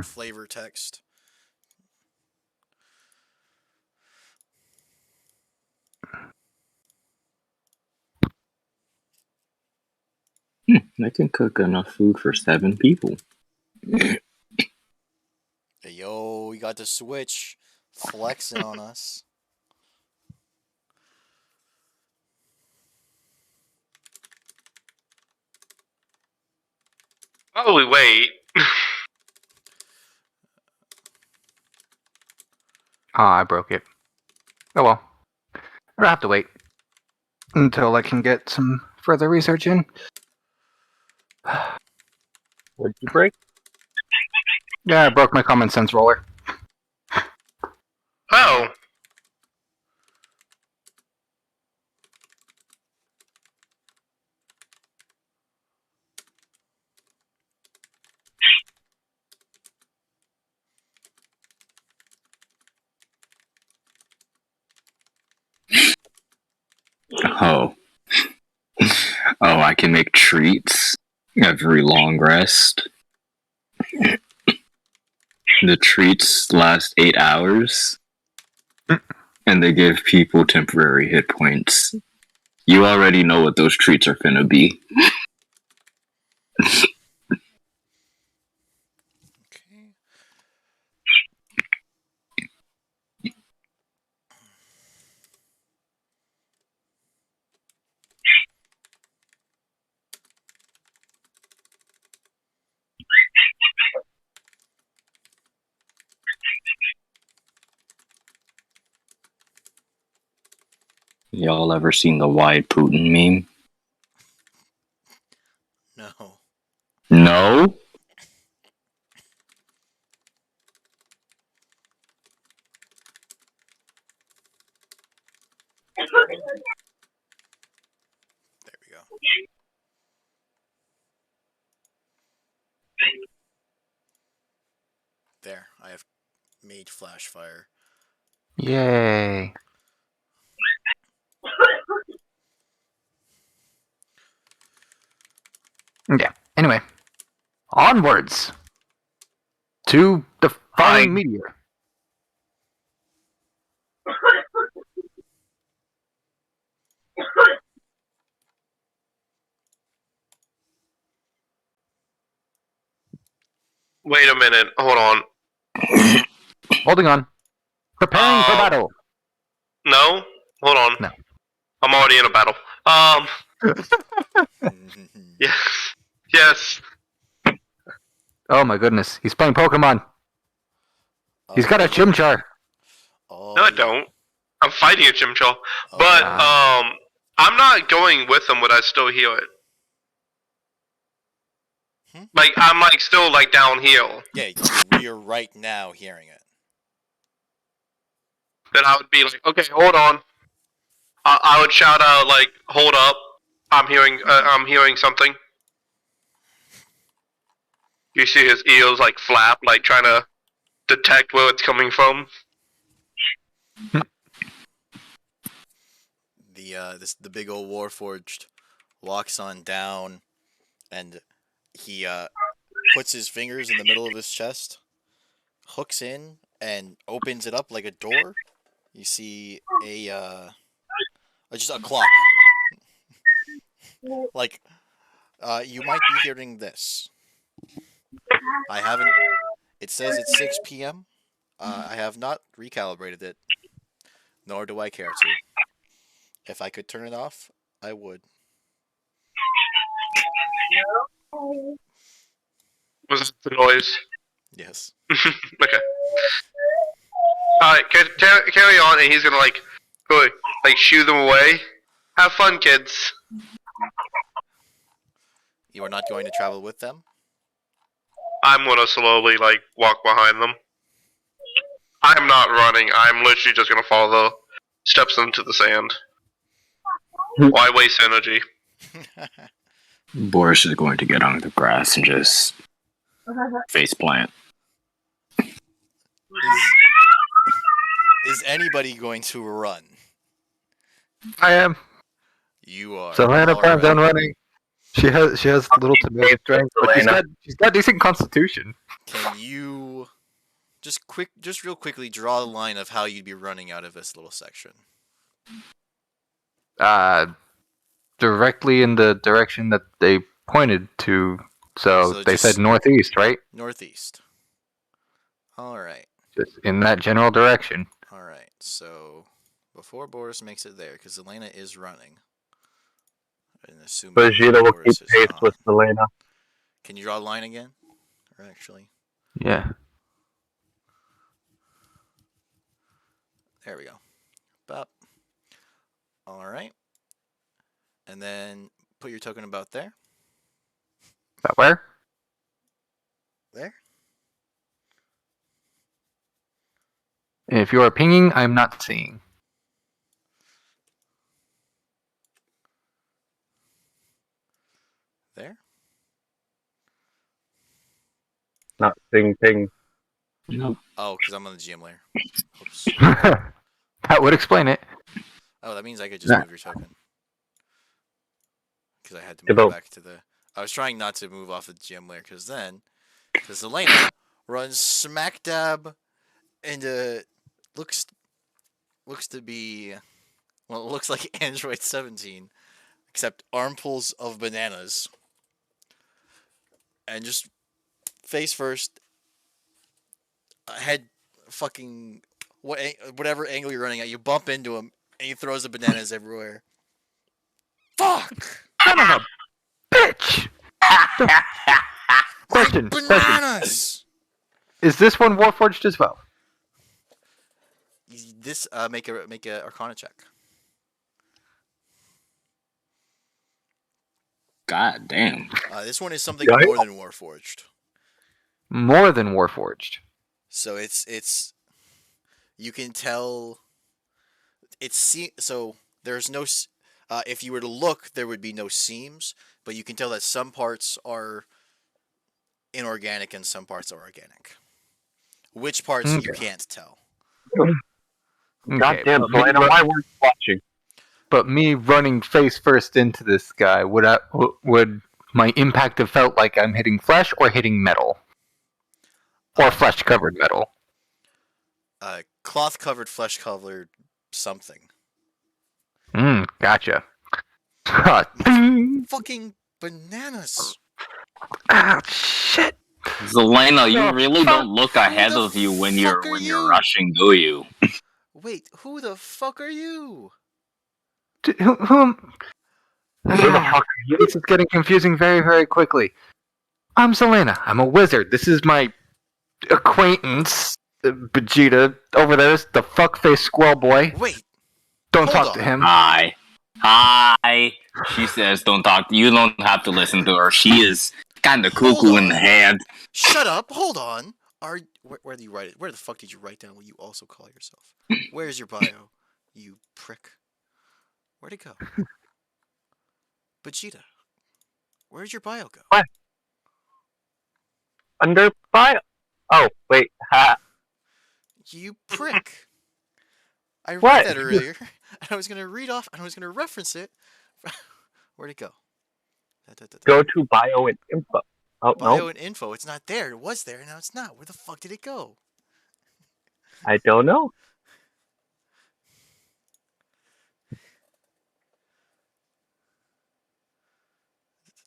flavor text. I can cook enough food for 7 people. Hey, yo, you got the Switch flexing on us. While we wait, Ah, I broke it. Oh well. I'll have to wait until I can get some further research in. What did you break? Yeah, I broke my common sense roller. oh, Oh. Oh, I can make treats every long rest. The treats last 8 hours, and they give people temporary hit points. You already know what those treats are finna be. Okay. Y'all ever seen the wide Putin meme? No. No? There we go. There, I have made flash fire. Yay. Yeah. Anyway, onwards to the falling meteor. Wait a minute. Hold on. Holding on. Preparing for battle. No. Hold on. No. I'm already in a battle. Yes. Yes. Oh my goodness. He's playing Pokemon. He's got a Chimchar. Oh, No, I yeah. don't. I'm fighting a Chimchar. Oh, But yeah. I'm not going with him. Would I still heal it? Like I'm like still like downhill. Yeah, you're right now hearing it. Then I would be like, okay, hold on. I would shout out like, hold up. I'm hearing something. You see his ears like flap, like trying to detect where it's coming from. The big old Warforged walks on down, and he puts his fingers in the middle of his chest, hooks in, and opens it up like a door. You see just a clock. Like, you might be hearing this. I haven't. It says it's 6 p.m. I have not recalibrated it, nor do I care to. If I could turn it off, I would. Was that the noise? Yes. Okay. Alright, carry on, and he's gonna like shoo them away. Have fun, kids. You are not going to travel with them? I'm gonna slowly like walk behind them. I'm not running. I'm literally just gonna follow the steps into the sand. Why waste energy? Boris is going to get on the grass and just face plant. Is anybody going to run? I am. You are. So Lana plans Alright. on running. She has little to no strength, but she's got decent constitution. Can you just real quickly draw the line of how you'd be running out of this little section? Directly in the direction that they pointed to. So they said northeast, right? Northeast. Alright. Just in that general direction. Alright, so before Boris makes it there, because Elena is running. And assuming Vegeta will keep Boris is pace not. with Selena. Can you draw the line again? Or actually, Yeah. there we go. Bop. Alright. And then put your token about there. About where? There. If you are pinging, I'm not seeing. There. Not ping ping. Nope. Oh, because I'm on the GM layer. Oops. That would explain it. Oh, that means I could just move your token. because I had to Good move vote. back to the. I was trying not to move off the GM layer because Elena runs smack dab into looks to be well, it looks like Android 17, except armfuls of bananas, and just face first, head fucking whatever angle you're running at, you bump into him, and he throws the bananas everywhere. Fuck! Son of a bitch! Question. Bananas! Is this one Warforged as well? This make a Arcana check. God damn. This one is something Yeah. more than Warforged. More than Warforged. So it's you can tell so there's no if you were to look there would be no seams, but you can tell that some parts are inorganic and some parts are organic. Which parts you can't tell. Goddamn, Selena, why weren't you watching? But me running face first into this guy, would my impact have felt like I'm hitting flesh or hitting metal? Or flesh covered metal? Cloth covered, flesh covered, something. Gotcha. Fucking bananas. Ah, shit. Zelena, you The really fuck? don't look ahead Who the of you when fuck you're are when you're you? rushing, do you? Wait, who the fuck are you? Who am... Who the fuck are you? This is getting confusing very, very quickly. I'm Selena. I'm a wizard. This is my acquaintance, Vegeta. Over there's the fuckface squirrel boy. Wait, Don't hold talk to on. him. Hi. She says don't talk. You don't have to listen to her. She is kind of Hold cuckoo in the on. head. Shut up, hold on. Where do you write it? Where the fuck did you write down what you also call yourself? Where's your bio, you prick? Where'd it go? Vegeta, where'd your bio go? What? Under bio. Oh, wait. Ha. You prick. I read What? that earlier, and I was gonna read off, and I was gonna reference it. Where'd it go? Go to bio and info. Oh, Bio no. and info. It's not there. It was there, now it's not. Where the fuck did it go? I don't know.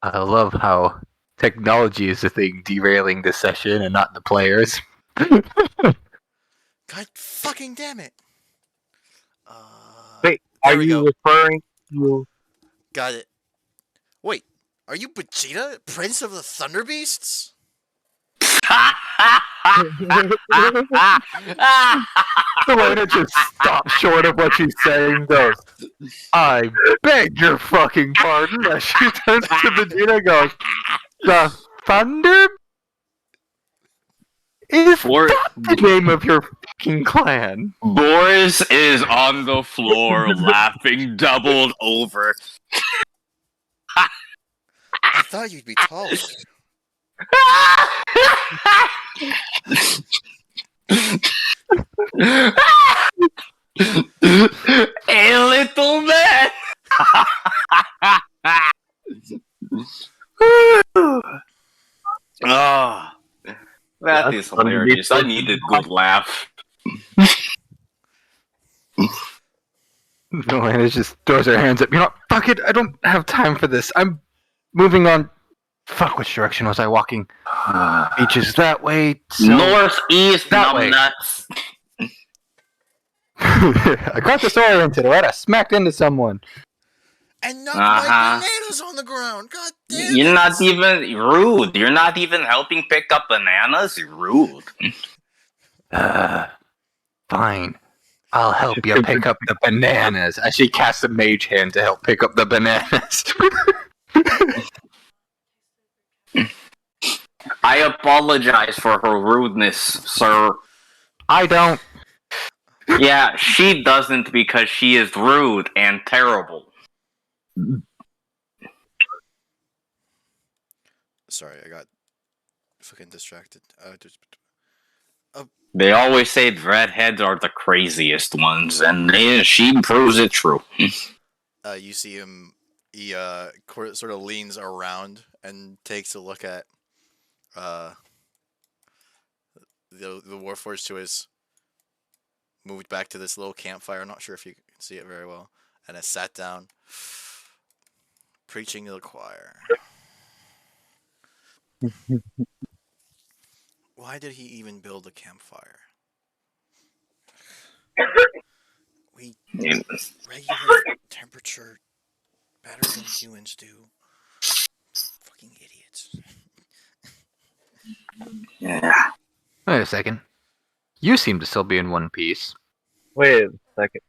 I love how technology is the thing derailing the session and not the players. God fucking damn it! Wait, there are we you go. referring to... Got it. Wait, are you Vegeta, Prince of the Thunder Beasts? Selena just stops short of what she's saying, goes, I beg your fucking pardon, as she turns to Vegeta and goes, the Thunder? Is that the name of your fucking clan? Boris is on the floor laughing, doubled over. I thought you'd be taller. A little man. Oh, that is hilarious. I need a good laugh. Selena just throws her hands up. You know what? Fuck it, I don't have time for this. I'm moving on. Fuck, which direction was I walking? Beach is that way. So... Northeast, that way. numbnuts. I got disoriented, alright? I smacked into someone. And knocked my bananas on the ground. God damn You're it. not even rude. You're not even helping pick up bananas. You're rude. Fine. I'll help you pick up the bananas. As she casts a mage hand to help pick up the bananas. I apologize for her rudeness, sir. I don't. Yeah, she doesn't because she is rude and terrible. Sorry, I got fucking distracted. They always say redheads are the craziest ones, and she proves it true. You see him he sort of leans around and takes a look at the Warforged, who has moved back to this little campfire. I'm not sure if you can see it very well, and has sat down, preaching to the choir. Why did he even build a campfire? We regulate temperature better than humans do. Fucking idiots. Yeah. Wait a second. You seem to still be in one piece. Wait a second.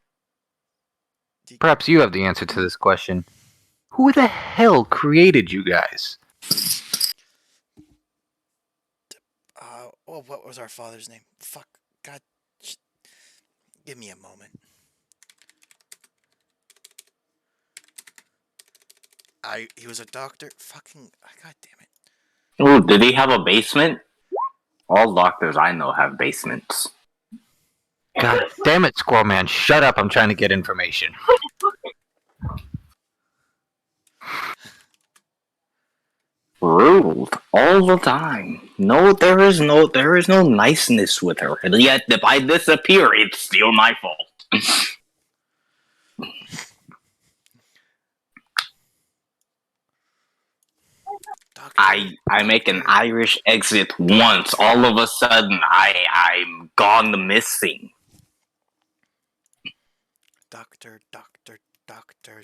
Perhaps you have the answer to this question. Who the hell created you guys? What was our father's name? Fuck. God. Give me a moment. He was a doctor. Fucking. God damn it. Oh, did he have a basement? All doctors I know have basements. God damn it, Squirrel Man. Shut up. I'm trying to get information. Ruled all the time. No, there is no niceness with her. And yet, if I disappear, it's still my fault. I make an Irish exit once. All of a sudden, I'm gone missing. Doctor.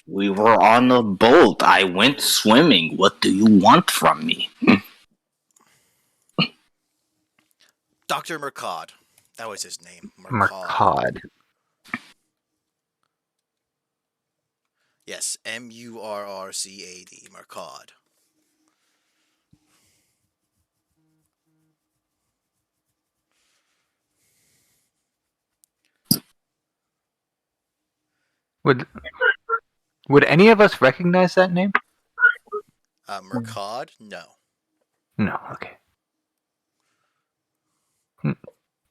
We were on a boat. I went swimming. What do you want from me? Dr. Mercad. That was his name. Mercad. Yes, Murrcad. Mercad. Would any of us recognize that name? Mercad? No. No, okay.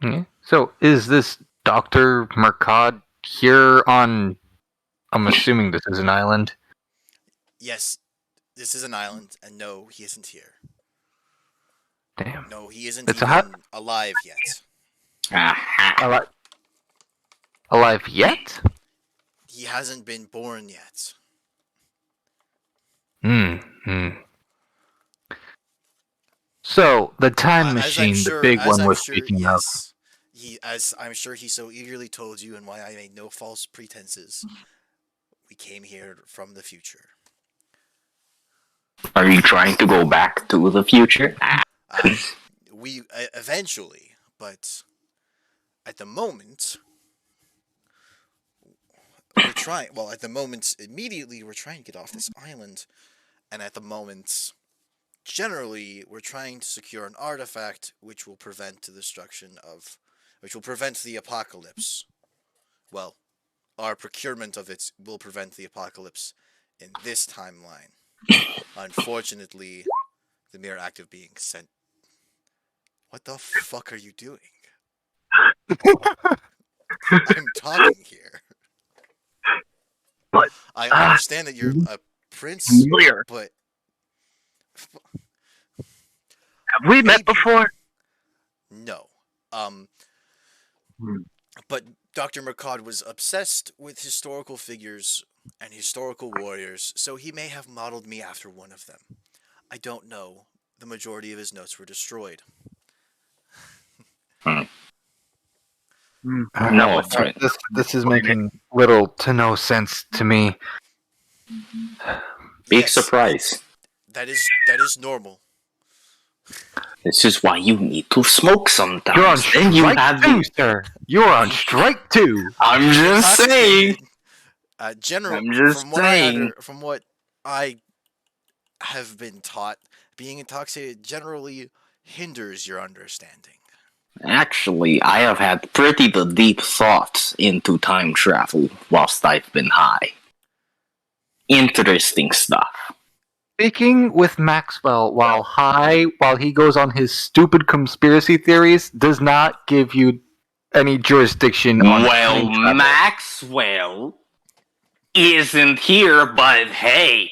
Yeah. So, is this Dr. Mercad here on... I'm assuming this is an island? Yes, this is an island, and no, he isn't here. Damn. No, he isn't It's even alive yet. Alive yet? He hasn't been born yet. So, the time machine, sure, the big one I'm we're sure, speaking yes, as I'm sure he so eagerly told you, and why I made no false pretenses. We came here from the future. Are you trying to go back to the future? We eventually, but at the moment, we're trying. Well, at the moment, immediately we're trying to get off this island, and at the moment, generally, we're trying to secure an artifact which will prevent the apocalypse. Well, our procurement of it will prevent the apocalypse in this timeline. Unfortunately, the mere act of being sent... What the fuck are you doing? I'm talking here. But I understand that you're a prince, but... Have we met before? No. But Dr. Mercad was obsessed with historical figures and historical warriors, so he may have modeled me after one of them. I don't know. The majority of his notes were destroyed. No, this is making little to no sense to me. Big surprise. That is normal. This is why you need to smoke sometimes. You're on strike two, sir. You're on strike two. I'm just saying. From what I have been taught, being intoxicated generally hinders your understanding. Actually, I have had pretty deep thoughts into time travel whilst I've been high. Interesting stuff. Speaking with Maxwell while high, while he goes on his stupid conspiracy theories, does not give you any jurisdiction on Well, Maxwell isn't here, but hey,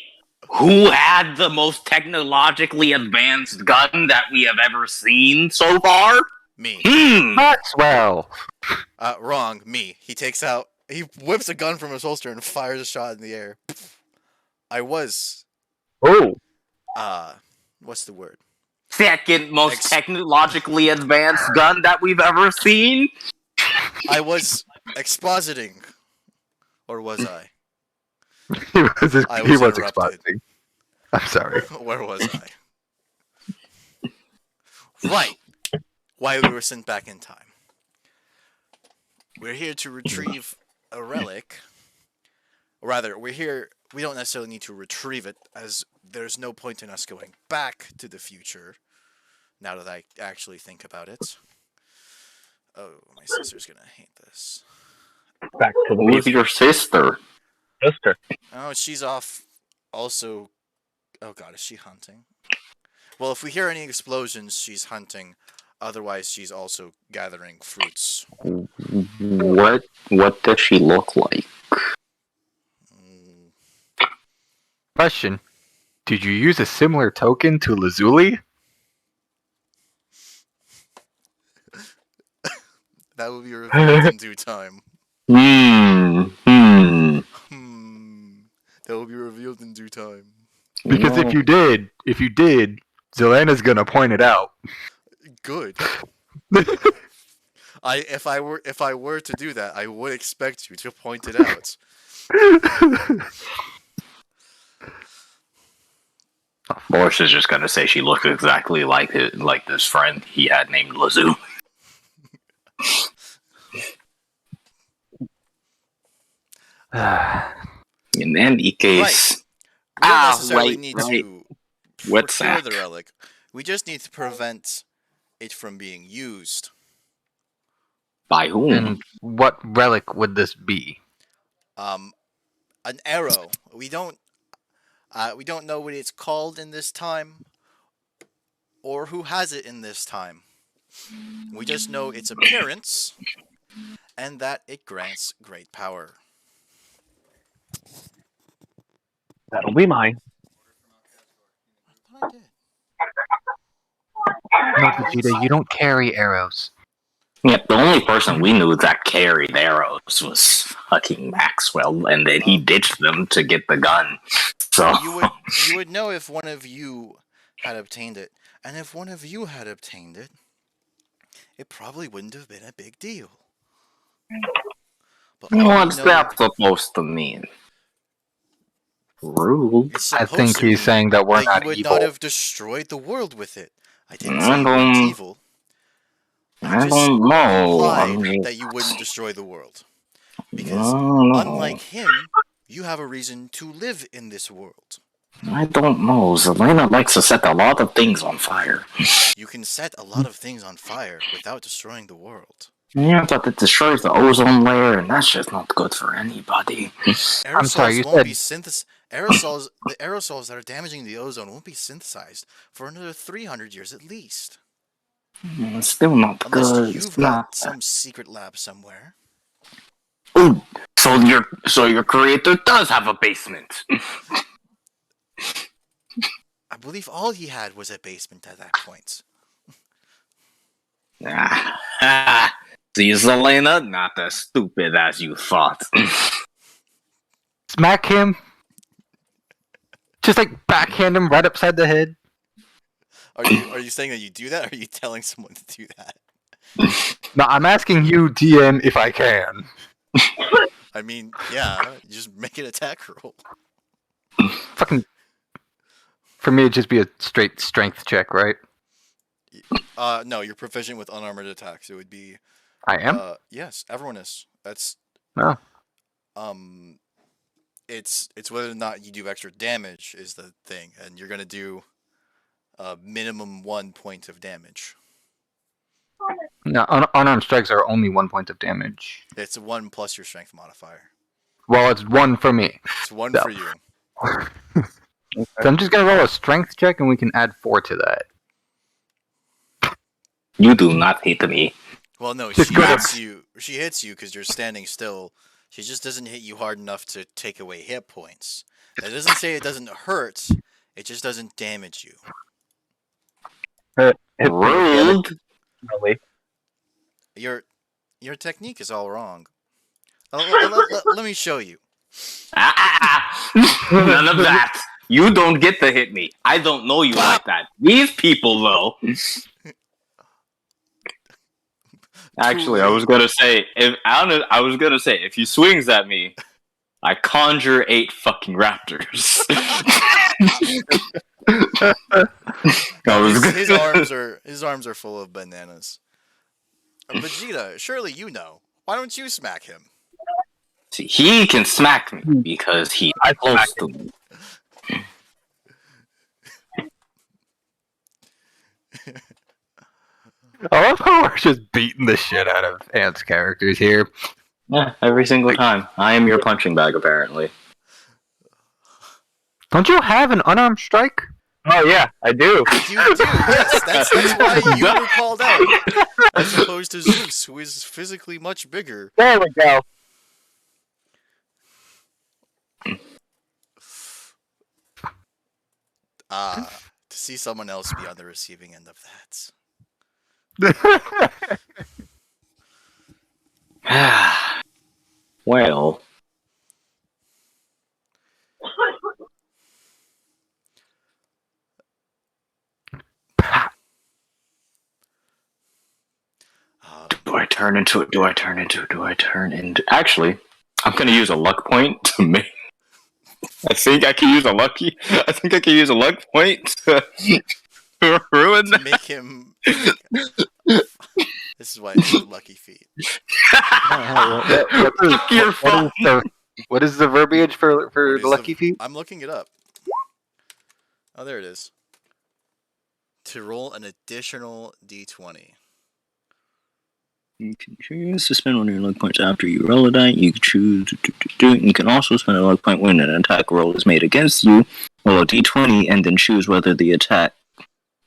Who had the most technologically advanced gun that we have ever seen so far? Me. Maxwell. Wrong. Me. He whips a gun from his holster and fires a shot in the air. I was, Oh, what's the word? Second most technologically advanced gun that we've ever seen? I was expositing. Or was I? He was interrupted. expositing. I'm sorry. Where was I? Right. Why we were sent back in time. We're here to retrieve a relic. Or rather, we don't necessarily need to retrieve it, as there's no point in us going back to the future, now that I actually think about it. Oh, my sister's gonna hate this. back to the Who's your sister? sister. Oh, she's off also... Oh god, is she hunting? Well, if we hear any explosions, she's hunting. Otherwise, she's also gathering fruits. What does she look like? Question. Did you use a similar token to Lazuli? That will be revealed in due time. That will be revealed in due time. Because if you did, Zelena's gonna point it out. Good. If I were to do that, I would expect you to point it out. Boris is just gonna say she looked exactly like this friend he had named Lazoo. In any case, We don't necessarily need right. to What's procure that? the relic. We just need to prevent it from being used. By whom? And what relic would this be? An arrow. We don't know what it's called in this time, or who has it in this time. We just know its appearance, and that it grants great power. That'll be mine. I did. No, Vegeta, you don't carry arrows. Yep, the only person we knew that carried arrows was fucking Maxwell, and then he ditched them to get the gun. So You would know if one of you had obtained it, and if one of you had obtained it, it probably wouldn't have been a big deal. But all we what's know- that supposed to mean? Rude. It's I supposed think to he's mean saying that we're that not you would evil. not have destroyed the world with it. I didn't say I you weren't don't- evil. I don't know. I Implied mean, that you wouldn't destroy the world. Because I don't know. unlike him, you have a reason to live in this world. I don't know. Zelena likes to set a lot of things on fire. You can set a lot of things on fire without destroying the world. Yeah, but it destroys the ozone layer, and that's just not good for anybody. Aerosols sorry, you won't said- be synthesized. The aerosols that are damaging the ozone won't be synthesized for another 300 years at least. It's still not Unless good. you've It's got not. some secret lab somewhere. Ooh, so your creator does have a basement. I believe all he had was a basement at that point. See, Zelena, not as stupid as you thought. Smack him. Just like backhand him right upside the head. Are you saying that you do that, or are you telling someone to do that? No, I'm asking you, DM, if I can. I mean, yeah, you just make an attack roll. Fucking. For me, it'd just be a straight strength check, right? No, you're proficient with unarmored attacks. It would be. I am. Yes, everyone is. That's. Oh. It's whether or not you do extra damage is the thing, and you're gonna do minimum 1 point of damage. No, unarmed strikes are only 1 point of damage. It's 1 plus your strength modifier. Well, it's 1 for me. It's 1 No. for you. So I'm just gonna roll a strength check, and we can add 4 to that. You do not hate me. Well, no, Just she go to- hits you. She hits you because you're standing still, She just doesn't hit you hard enough to take away hit points. That doesn't say it doesn't hurt. It just doesn't damage you. Rude. Really. Your technique is all wrong. Let me show you. None of that. You don't get to hit me. I don't know you like that. These people, though. Actually, I was gonna say if he swings at me, I conjure 8 fucking raptors. His arms are full of bananas. Vegeta, surely you know. Why don't you smack him? See, he can smack me because he's close to me. I love how we're just beating the shit out of Ant's characters here. Yeah, every single time. I am your punching bag, apparently. Don't you have an unarmed strike? Oh yeah, I do. You do, yes. That's why you were called out. As opposed to Zeus, who is physically much bigger. There we go. To see someone else be on the receiving end of that. Well. Do I turn into? Actually, I'm gonna use a luck point to make. I think I can use a luck point to ruin To that. make him. This is why it's a lucky feat. What is the verbiage for the lucky feet? I'm looking it up. Oh, there it is. To roll an additional d20. You can choose to spend one of your luck points after you roll a die. You can choose to do it. You can also spend a luck point when an attack roll is made against you. Roll a d20 and then choose whether the attack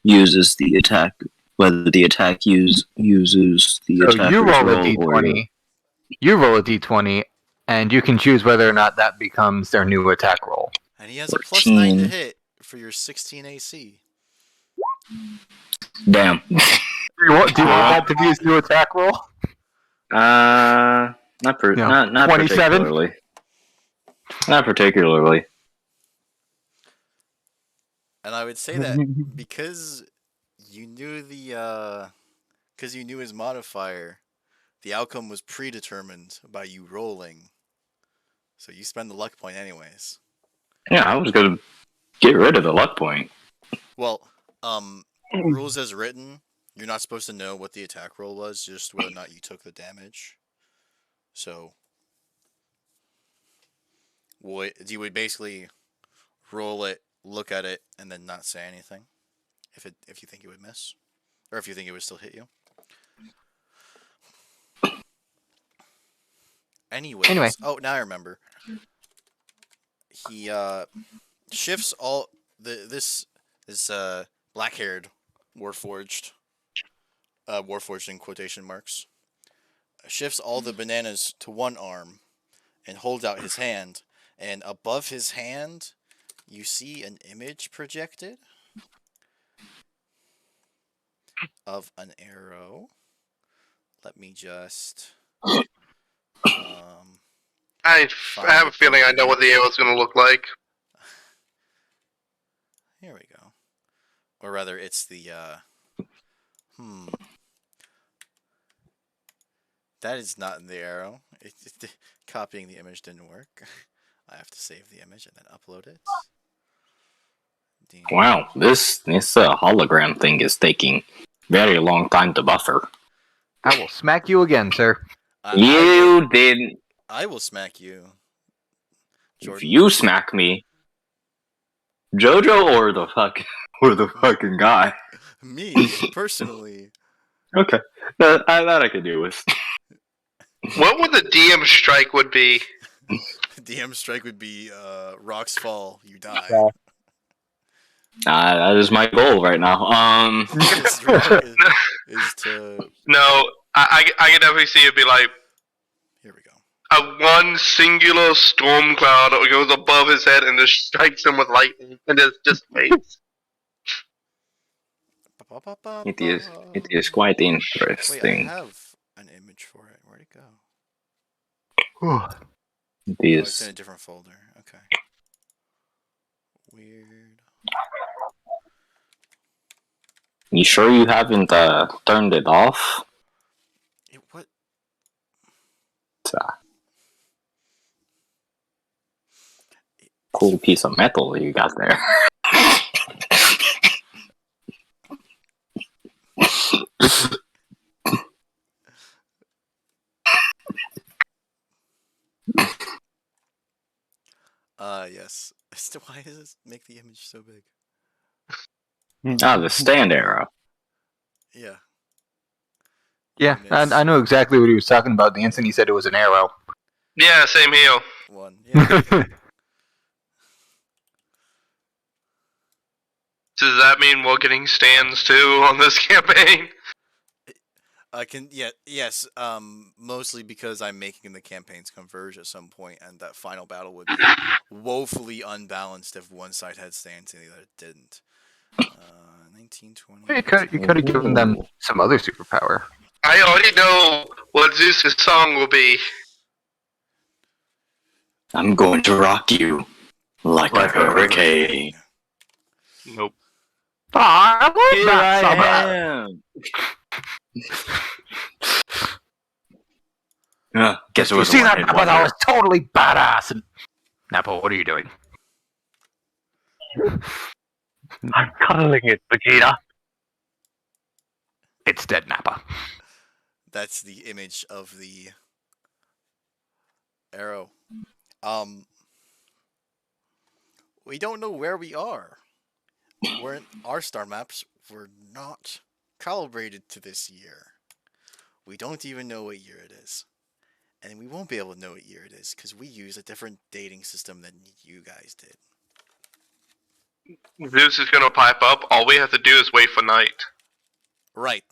uses the attack. Whether the attack uses the So attacker's you roll a roll or d20. You roll a d20, and you can choose whether or not that becomes their new attack roll. And he has a +9 to 14. hit for your 16 AC. Damn. Do you want that to be his new attack roll? Not 27? particularly. Not particularly. And I would say that because you knew because you knew his modifier, the outcome was predetermined by you rolling. So you spend the luck point anyways. Yeah, I was gonna get rid of the luck point. Well, rules as written, you're not supposed to know what the attack roll was, just whether or not you took the damage. So, you would basically roll it, look at it, and then not say anything if you think it would miss, or if you think it would still hit you. Anyways, Anyway. oh, now I remember. He shifts all this black-haired Warforged in quotation marks, shifts all the bananas to one arm and holds out his hand, and above his hand you see an image projected of an arrow. Let me just I have a feeling I know what the arrow is going to look like. Here we go. Or rather, it's the That is not in the arrow. Copying the image didn't work. I have to save the image and then upload it. Wow, this hologram thing is taking very long time to buffer. I will smack you again, sir. You didn't. I will smack you, Jordan. If you smack me, Jojo or the fucking guy. Me personally. Okay, that I could do with. What would the DM strike would be? DM strike would be rocks fall, you die. That is my goal right now. is to No, I can definitely see it be like, here we go. one singular storm cloud that goes above his head and just strikes him with lightning and just fades. It is quite Wait, I interesting. have an image for it. Where'd it go? Ooh. Oh, it's in a different folder. Okay. Weird. You sure you haven't turned it off? What? It's a cool piece of metal you got there. Yes. Why does this make the image so big? The stand arrow. Yeah. Yeah, I know exactly what he was talking about the instant he said it was an arrow. Yeah, same here. One. Yeah. Does that mean we're getting stands too on this campaign? Yes, mostly because I'm making the campaigns converge at some point, and that final battle would be woefully unbalanced if one side had stands and the other didn't. 1920. You could have given them some other superpower. I already know what Zeus's song will be. I'm going to rock you like a hurricane. Nope. I like Here that I summer. am. Guess it You was see a that, one-hit Nappa? That wonder. was totally badass. And Nappa, what are you doing? I'm cuddling it, Vegeta. It's dead, Nappa. That's the image of the arrow. We don't know where we are. Our star maps were not calibrated to this year. We don't even know what year it is. And we won't be able to know what year it is because we use a different dating system than you guys did. Zeus is gonna pipe up. All we have to do is wait for night. Right.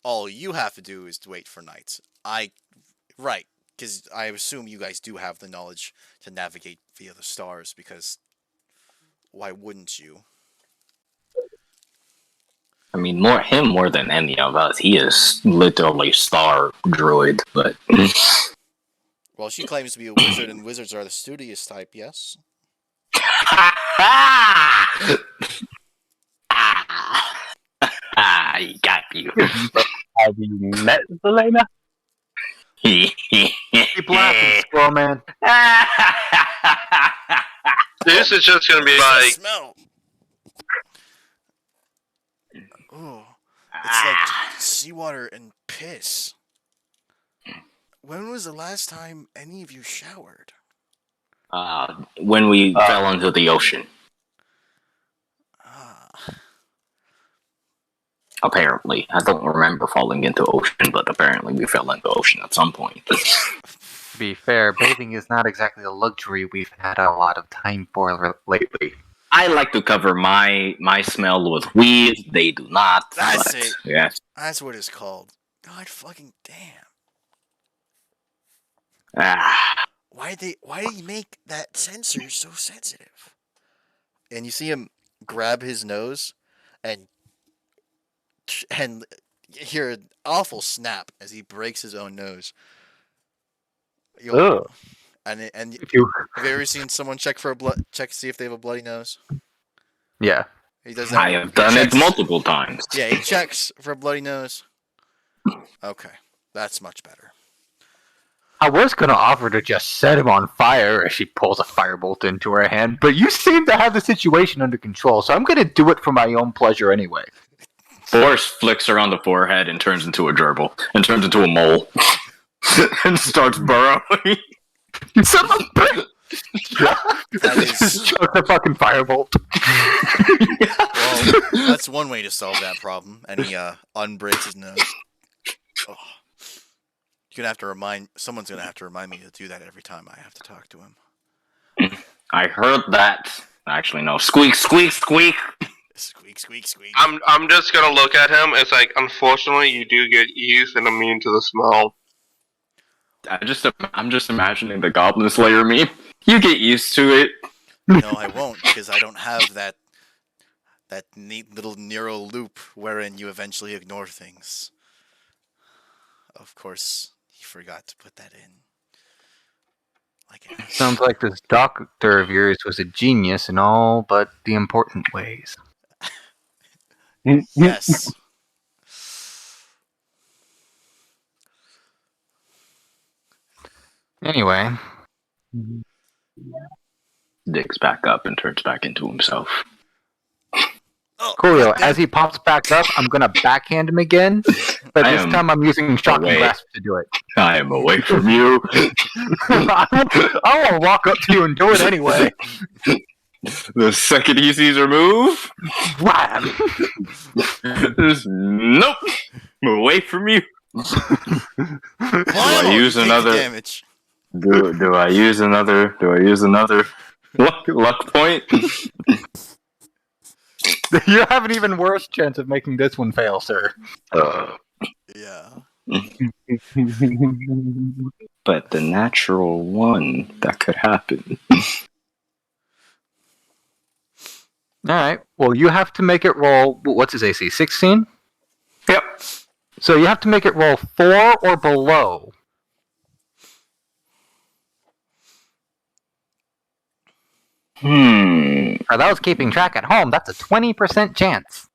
All you have to do is wait for nights. Right. Because I assume you guys do have the knowledge to navigate via the stars, because why wouldn't you? I mean, more than any of us. He is literally star druid, but Well, she claims to be a wizard, and wizards are the studious type, yes? he got you. Have you met Zelena? Keep laughing, Squirrel Man. Zeus is just gonna be What's that like, smell? Ooh, it's like seawater and piss. When was the last time any of you showered? When we fell into the ocean, Ah, apparently. I don't remember falling into ocean, but apparently we fell into ocean at some point. To be fair, bathing is not exactly a luxury we've had a lot of time for lately. I like to cover my smell with weed. They do not. That's but, it. Yes. that's what it's called. God fucking damn. Why do you make that sensor so sensitive? And you see him grab his nose and hear an awful snap as he breaks his own nose. Ugh. And If you, have you ever seen someone check to see if they have a bloody nose? yeah. He does that. I have done it multiple times. Yeah, he checks for a bloody nose. Okay, that's much better. I was gonna offer to just set him on fire as she pulls a firebolt into her hand, but you seem to have the situation under control, so I'm gonna do it for my own pleasure anyway. Force flicks her on the forehead and turns into a gerbil. And turns into a mole. And starts burrowing. You son of a bitch! That is Just chuck the fucking firebolt. well. That's one way to solve that problem. And he unbreaks his nose. Oh. Someone's gonna have to remind me to do that every time I have to talk to him. I heard that. Actually, no. Squeak, squeak, squeak. Squeak, squeak, squeak. I'm just gonna look at him. It's like, unfortunately, you do get used and immune to the smell. I'm just imagining the Goblin Slayer meme. You get used to it. No, I won't, because I don't have that neat little neural loop wherein you eventually ignore things. Of course, he forgot to put that in. Like it. Sounds like this doctor of yours was a genius in all but the important ways. Yes. Anyway, Digs back up and turns back into himself. Oh, Coolio, goddamn. as he pops back up, I'm gonna backhand him again, but this time I'm using shocking away. grasp to do it. I am away from you. I will walk up to you and do it anyway. The second he sees her move, Wham! just nope. I'm away from you. Lionel, I use you take another- the damage. Do I use another luck point? You have an even worse chance of making this one fail, sir. Yeah. But the natural one that could happen. Alright, well, you have to make it roll. What's his AC? 16? Yep. So you have to make it roll 4 or below. For those keeping track at home, that's a 20% chance.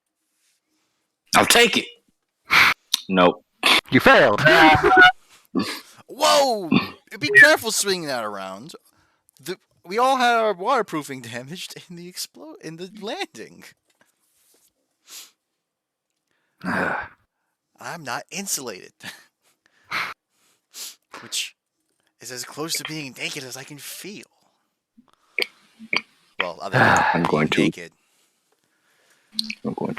I'll take it. Nope. You failed. Whoa! Be careful swinging that around. We all had our waterproofing damaged in the landing. I'm not insulated. Which is as close to being naked as I can feel. Well, other than I'm going to naked.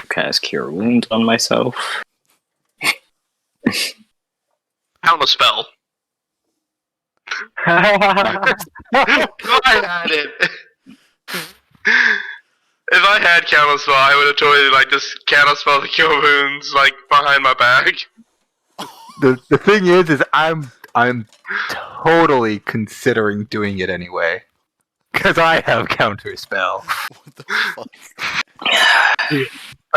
cast Cure Wounds on myself. Counter spell. If I had it. If I had counter spell, I would have totally just counter spell the cure wounds behind my back. The thing is I'm totally considering doing it anyway. Because I have counter spell. What the fuck?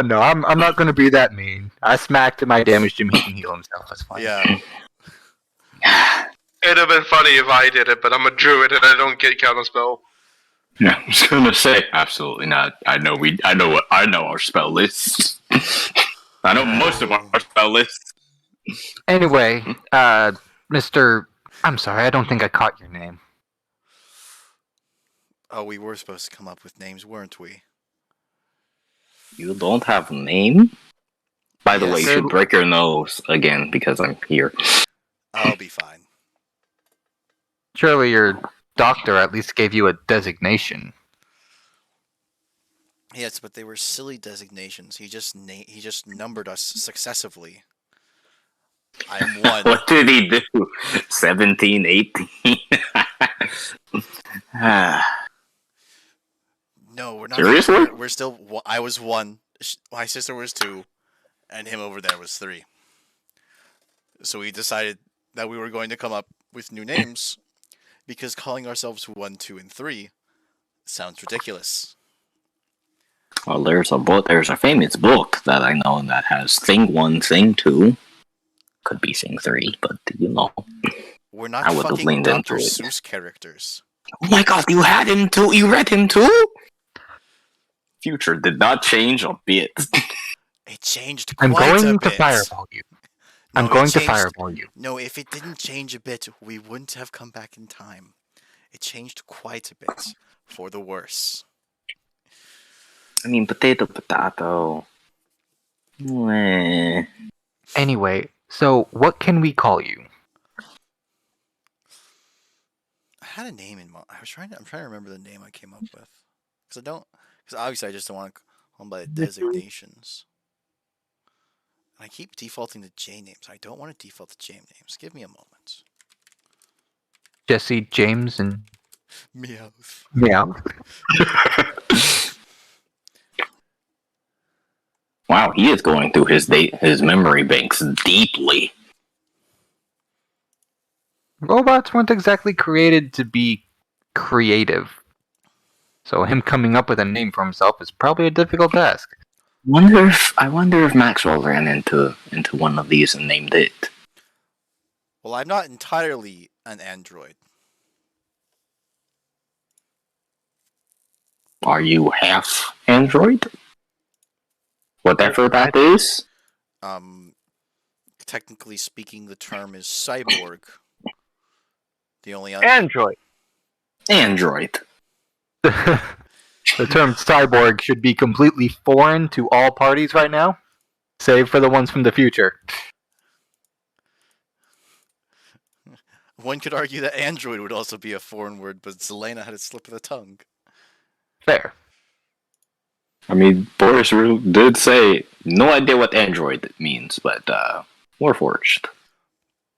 No, I'm not going to be that mean. I smacked him, I damaged him, he can heal himself, that's fine. Yeah. It'd have been funny if I did it, but I'm a druid and I don't get counter spell. Yeah, I was gonna say absolutely not. I know our spell lists. I know most of our spell lists. Anyway, Mr. I'm sorry, I don't think I caught your name. Oh, we were supposed to come up with names, weren't we? You don't have a name? By the way, you Yes. should break your nose again because I'm here. I'll be fine. Surely your doctor at least gave you a designation. Yes, but they were silly designations. He just numbered us successively. I'm 1. What did he do? 17, 18? No, we're not. Seriously? We're still. I was 1. My sister was 2, and him over there was 3. So we decided that we were going to come up with new names because calling ourselves 1, 2, and 3 sounds ridiculous. Well, there's a famous book that I know that has Thing 1, Thing 2. Could be Thing 3, but We're not I would've fucking leaned into Dr. it. Seuss characters. Oh my god, you had him too? You read him too? Future did not change a bit. It changed I'm quite a going bit. to fireball you. No, I'm it going to changed- fireball you. No, if it didn't change a bit, we wouldn't have come back in time. It changed quite a bit for the worse. I mean, potato. Meh. Anyway, so what can we call you? I had a name in mind. I'm trying to remember the name I came up with. Because obviously I just don't want to call them by the designations. And I keep defaulting to J names. I don't want to default to J names. Give me a moment. Jesse, James, and Meowth. Meow. Wow, he is going through his memory banks deeply. robots weren't exactly created to be creative. So him coming up with a name for himself is probably a difficult task. I wonder if Maxwell ran into one of these and named it. Well, I'm not entirely an android. Are you half android? Whatever that is. Technically speaking, the term is cyborg. The only Android. Android. The term cyborg should be completely foreign to all parties right now, save for the ones from the future. One could argue that android would also be a foreign word, but Zelena had a slip of the tongue. Fair. I mean, Boris did say no idea what android means, but Warforged.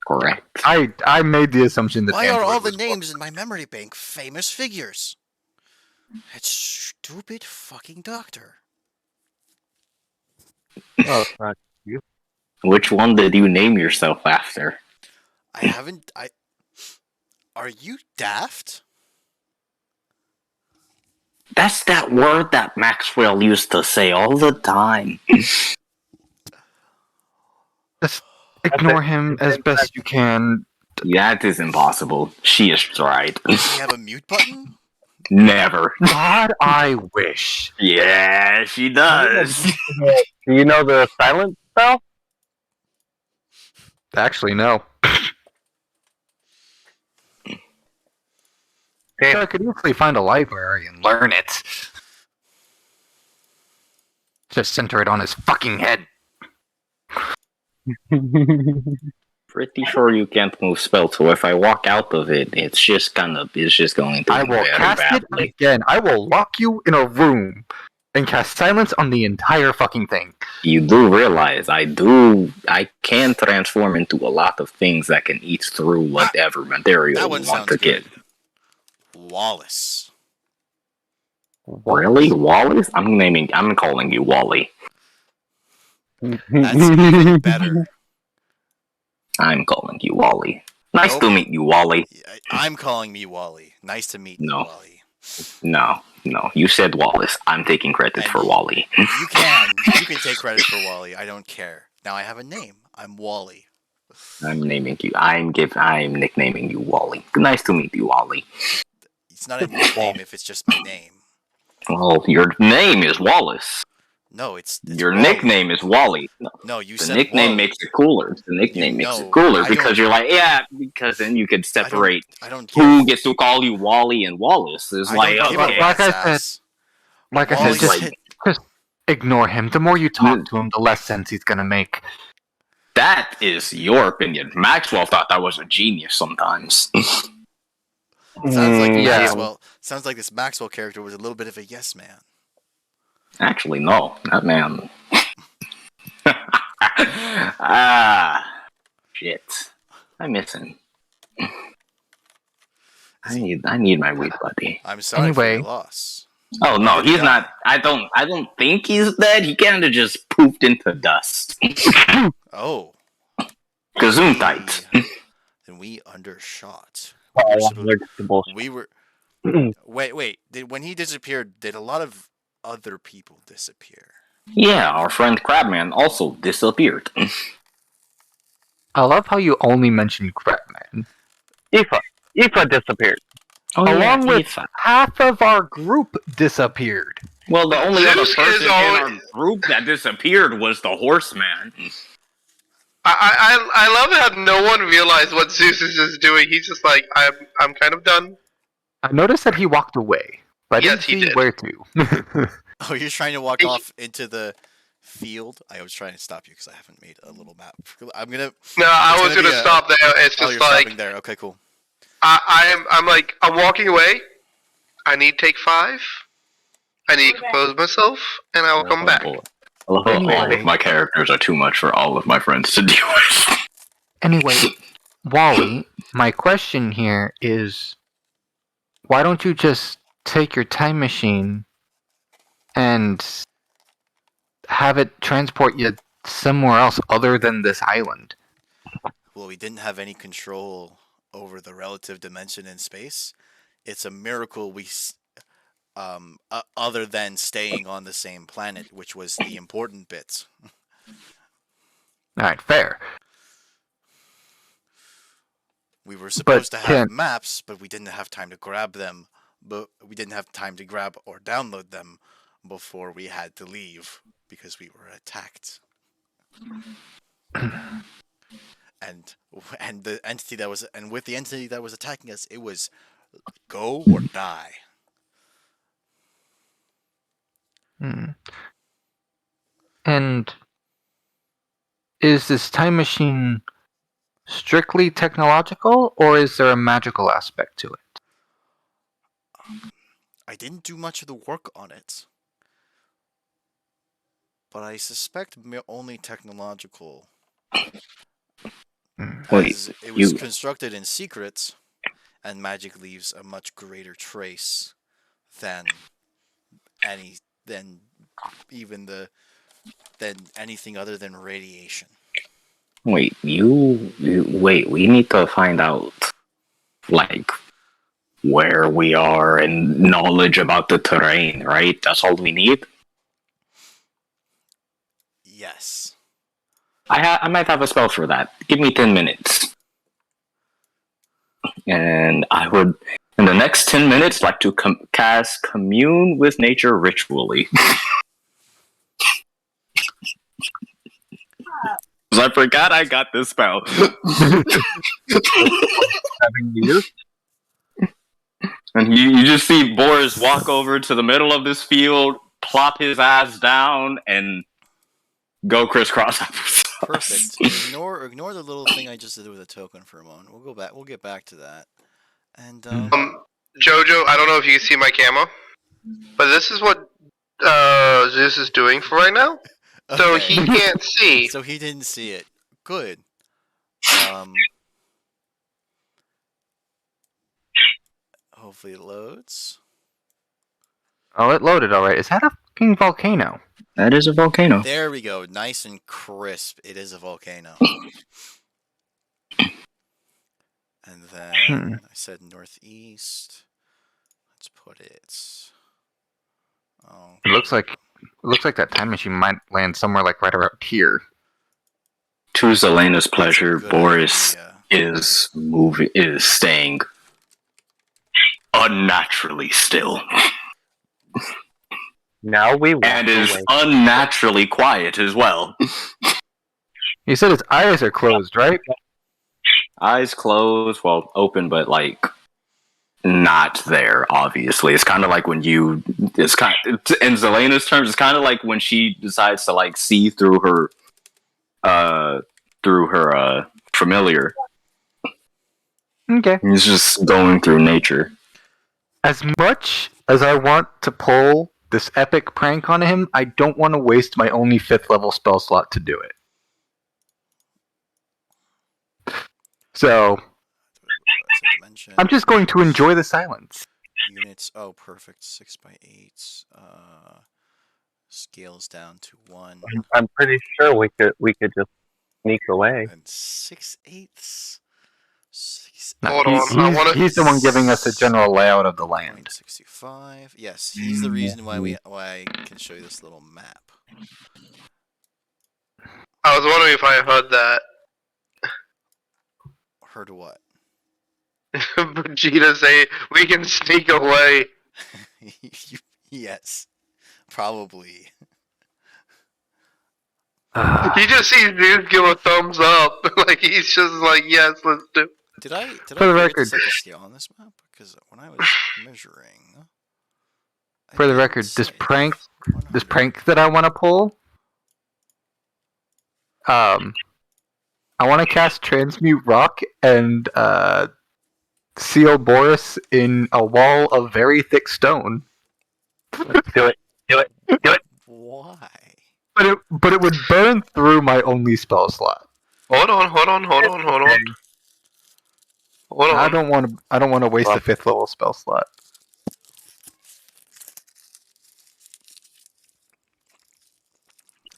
Correct. I made the assumption that Why are Android all the was names in my memory bank famous figures? That stupid fucking doctor. Oh, fuck. Which one did you name yourself after? I haven't. Are you daft? That's that word that Maxwell used to say all the time. Just ignore him as best you can. That is impossible. She is right. Does he have a mute button? Never. God, I wish. Yeah, she does. Do you know the silent spell? Actually, no. Damn. So I could easily find a library and learn it. Just center it on his fucking head. Pretty sure you can't move spell, so if I walk out of it, it's just going to I end will very cast badly. it again. I will lock you in a room and cast silence on the entire fucking thing. You do realize I can transform into a lot of things that can eat through whatever material That you one want sounds to good. get. Wallace. Really? Wallace? I'm calling you Wally. That's even better. I'm calling you Wally. Nice Nope. to meet you, Wally. I'm calling me Wally. Nice to meet you, No. Wally. No, you said Wallace. I'm taking credit And for Wally. You can take credit for Wally. I don't care. Now I have a name. I'm Wally. I'm nicknaming you Wally. Nice to meet you, Wally. It's not a nickname if it's just my name. Well, your name is Wallace. No, it's Your Wally. nickname is Wally. No, No, you the said nickname Wally. makes it cooler. The nickname You makes know, it cooler I because don't- you're like, yeah, because then you could separate I don't who give. gets to call you Wally and Wallace. It's I like, don't give a okay, Like I rat's said- ass. Like I Wally said, said, just ignore him. The more you talk to him, the less sense he's gonna make. that is your opinion. Maxwell thought that was a genius sometimes. sounds like Yeah. Maxwell. Sounds like this Maxwell character was a little bit of a yes man. Actually, no, that man. Shit. I miss him. I need my weed buddy. I'm sorry for Anyway. your loss. Oh no, Did he he's die? not. I don't think he's dead. He kind of just poofed into dust. Oh. Gesundheit. Then we undershot. Oh, We were. Wait. When he disappeared, did a lot of other people disappear? Yeah, our friend Crabman also disappeared. I love how you only mention Crabman. Aoife disappeared. Along with half of our group disappeared. Well, the only other Zeus person is in all- our group that disappeared was the horseman. I love how no one realized what Zeus is just doing. He's just like, I'm kind of done. I noticed that he walked away, but I Yes, he didn't see did. where to. Oh, you're trying to walk off into the field? I was trying to stop you because I haven't made a little map. I'm gonna. No, I It's was gonna gonna be a- stop there. It's Oh, just you're like stopping there. Okay, cool. I'm walking away. I need take 5. I need to compose myself, and I will come back. I love how all Anyway. of my characters are too much for all of my friends to deal with. Anyway, Wally, my question here is, why don't you just take your time machine and have it transport you somewhere else other than this island? Well, we didn't have any control over the relative dimension in space, it's a miracle other than staying on the same planet, which was the important bit. All right, fair. We were supposed to have can't- maps, but we didn't have time to grab them. But we didn't have time to grab or download them before we had to leave because we were attacked. and the entity that was with the entity that was attacking us, it was go or die. And is this time machine strictly technological, or is there a magical aspect to it? I didn't do much of the work on it, but I suspect only technological. Wait, As it was constructed in secret, and magic leaves a much greater trace than anything other than radiation. wait, wait, we need to find out, like, where we are and knowledge about the terrain, right? That's all we need? Yes. I might have a spell for that. Give me 10 minutes. And I would, in the next 10 minutes, like to cast Commune with Nature ritually. I forgot I got this spell. Having you? And you just see Boris walk over to the middle of this field, plop his ass down, and go crisscross applesauce. Perfect. Ignore the little thing I just did with a token for a moment. We'll go back. We'll get back to that. And Jojo, I don't know if you can see my camera, but this is what Zeus is doing for right now. So okay. he can't see. So he didn't see it. Good. Hopefully it loads. Oh, it loaded all right. Is that a fucking volcano? That is a volcano. There we go. Nice and crisp. It is a volcano. And then I said northeast. Let's put it. Oh. It looks like that time machine might land somewhere like right around here. To Zelena's pleasure, That's a good Boris idea. is staying unnaturally still. Now we walk And is away. unnaturally quiet as well. You said its eyes are closed, right? Eyes closed, well, open, but like not there. Obviously, it's kind of like when in Zelena's terms, it's kind of like when she decides to like see through her familiar. Okay. He's just going through nature. As much as I want to pull this epic prank on him, I don't want to waste my only 5th level spell slot to do it. So, I'm just going to enjoy the silence. Units. Oh, perfect. 6x8. Scales down to 1. I'm pretty sure we could just sneak away. And 6/8. No, Hold on, he's the one giving us a general layout of the land. 65. Yes, he's the reason why I can show you this little map. I was wondering if I heard that. Heard what? Vegeta say we can sneak away. Yes, probably. He just sees dudes give a thumbs up. Like he's just like, yes, let's do it. Did I For the forget record- to set the scale on this map? Because when I was measuring, For the didn't record, this say. prank 100. that I want to pull, I want to cast Transmute Rock and seal Boris in a wall of very thick stone. Do it. Why? But it would burn through my only spell slot. Hold on. I don't want to waste the 5th level spell slot.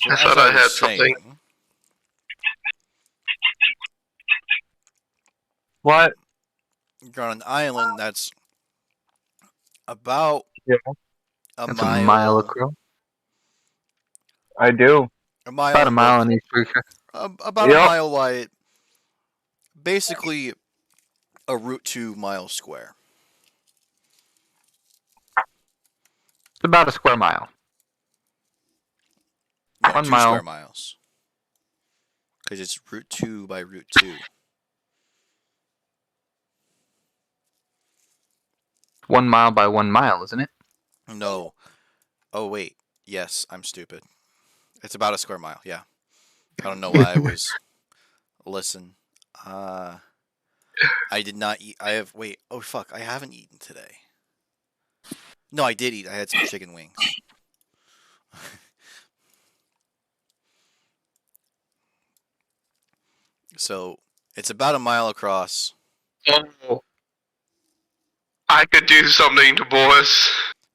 I as thought I was had something. saying, What? You're on an island that's about Yeah. a That's a mile across. I do. a mile About a in mile width, in each direction. about a Yep. mile wide. Basically, a route 2 mile square. It's about a square mile. No, 1 2 mile. square miles. Because it's route 2 by route 2. 1 mile by 1 mile, isn't it? No. Oh wait. Yes, I'm stupid. It's about a square mile. Yeah. I don't know why I was. Listen. I did not eat. I have. Wait. Oh fuck. I haven't eaten today. No, I did eat. I had some chicken wings. So it's about a mile across. Oh, I could do something to Boris.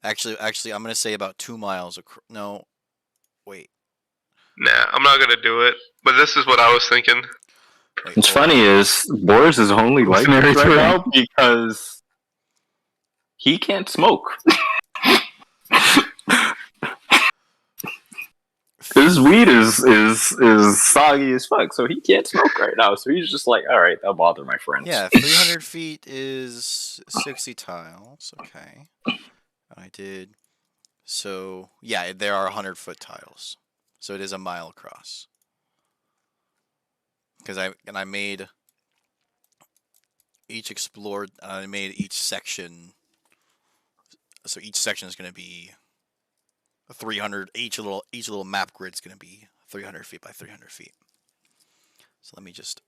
Actually, I'm gonna say about 2 miles across. No, wait. Nah, I'm not gonna do it. But this is what I was thinking. Wait. What's hold on. funny is Boris is only like Mercenary this right terrain. now because he can't smoke. His weed is soggy as fuck, so he can't smoke right now. So he's just like, all right, I'll bother my friends. Yeah, 300 feet is 60 tiles. Okay. I did. So, yeah, there are 100-foot tiles. So it is a mile across. Because I made each explored, I made each section. So each section is going to be 300. Each little map grid is going to be 300 feet by 300 feet. So let me just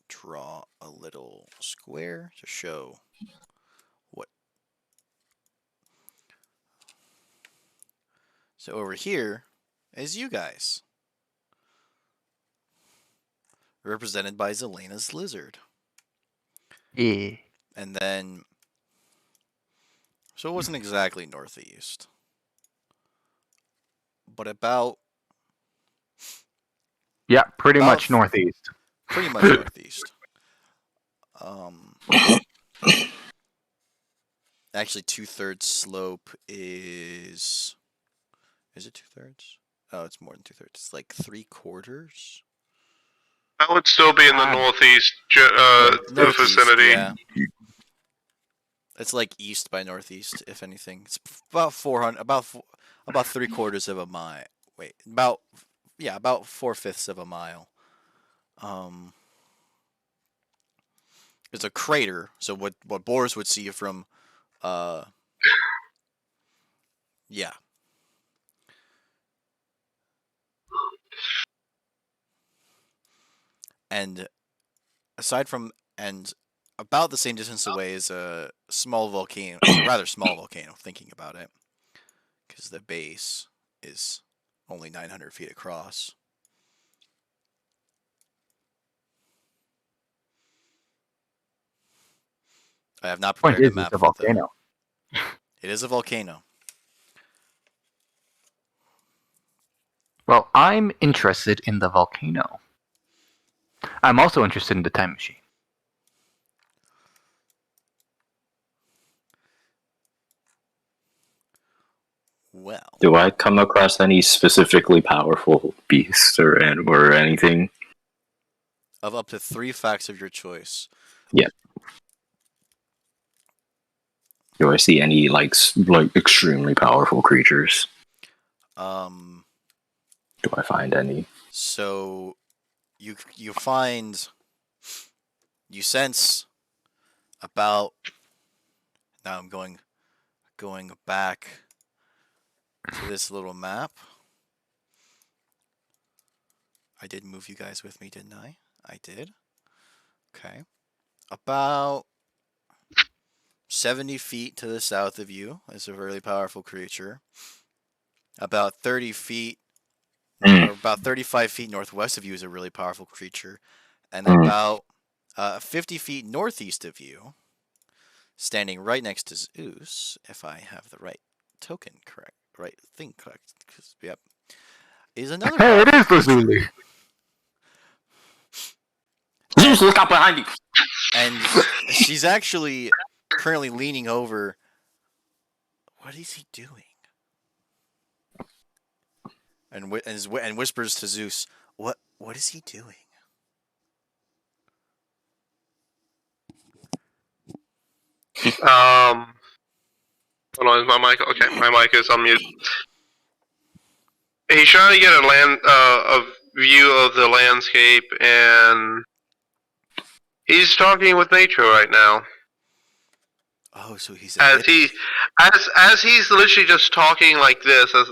draw a little square to show what. So over here is you guys, represented by Zelena's lizard. Yeah. And then, so it wasn't exactly northeast, but about Yeah, pretty About much northeast. pretty much northeast. Actually, 2/3 slope is. Is it 2/3? Oh, it's more than 2/3. It's like 3/4. I would still be in the northeast Northeast, vicinity. yeah. It's like east by northeast, if anything. It's about 400, about 3/4 of a mile. Wait, about 4/5 of a mile. It's a crater. So what Boris would see from, yeah. And aside from about the same distance away is a small volcano, a rather small volcano. Thinking about it, because the base is only 900 feet across. I have not Point prepared a is, map it's a for it, though. volcano. It is a volcano. Well, I'm interested in the volcano. I'm also interested in the time machine. Well, Do I come across any specifically powerful beasts or anything? of up to 3 facts of your choice. Do I see any like extremely powerful creatures? Do I find any? So you find, you sense about. Now I'm going back to this little map. I did move you guys with me, didn't I? I did. Okay. About 70 feet to the south of you is a really powerful creature. About 30 feet, or about 35 feet northwest of you is a really powerful creature. And about 50 feet northeast of you, standing right next to Zeus, if I have the right token correct, right thing correct, yep, is another Hey, it powerful is the creature. Zulu. Zeus, look out behind you. And she's actually currently leaning over. What is he doing? And whispers to Zeus, What is he doing?" Hold on, is my mic? Okay, my mic is on mute. He's trying to get a view of the landscape, and he's talking with nature right now. Oh, so he's As he's literally just talking like this, as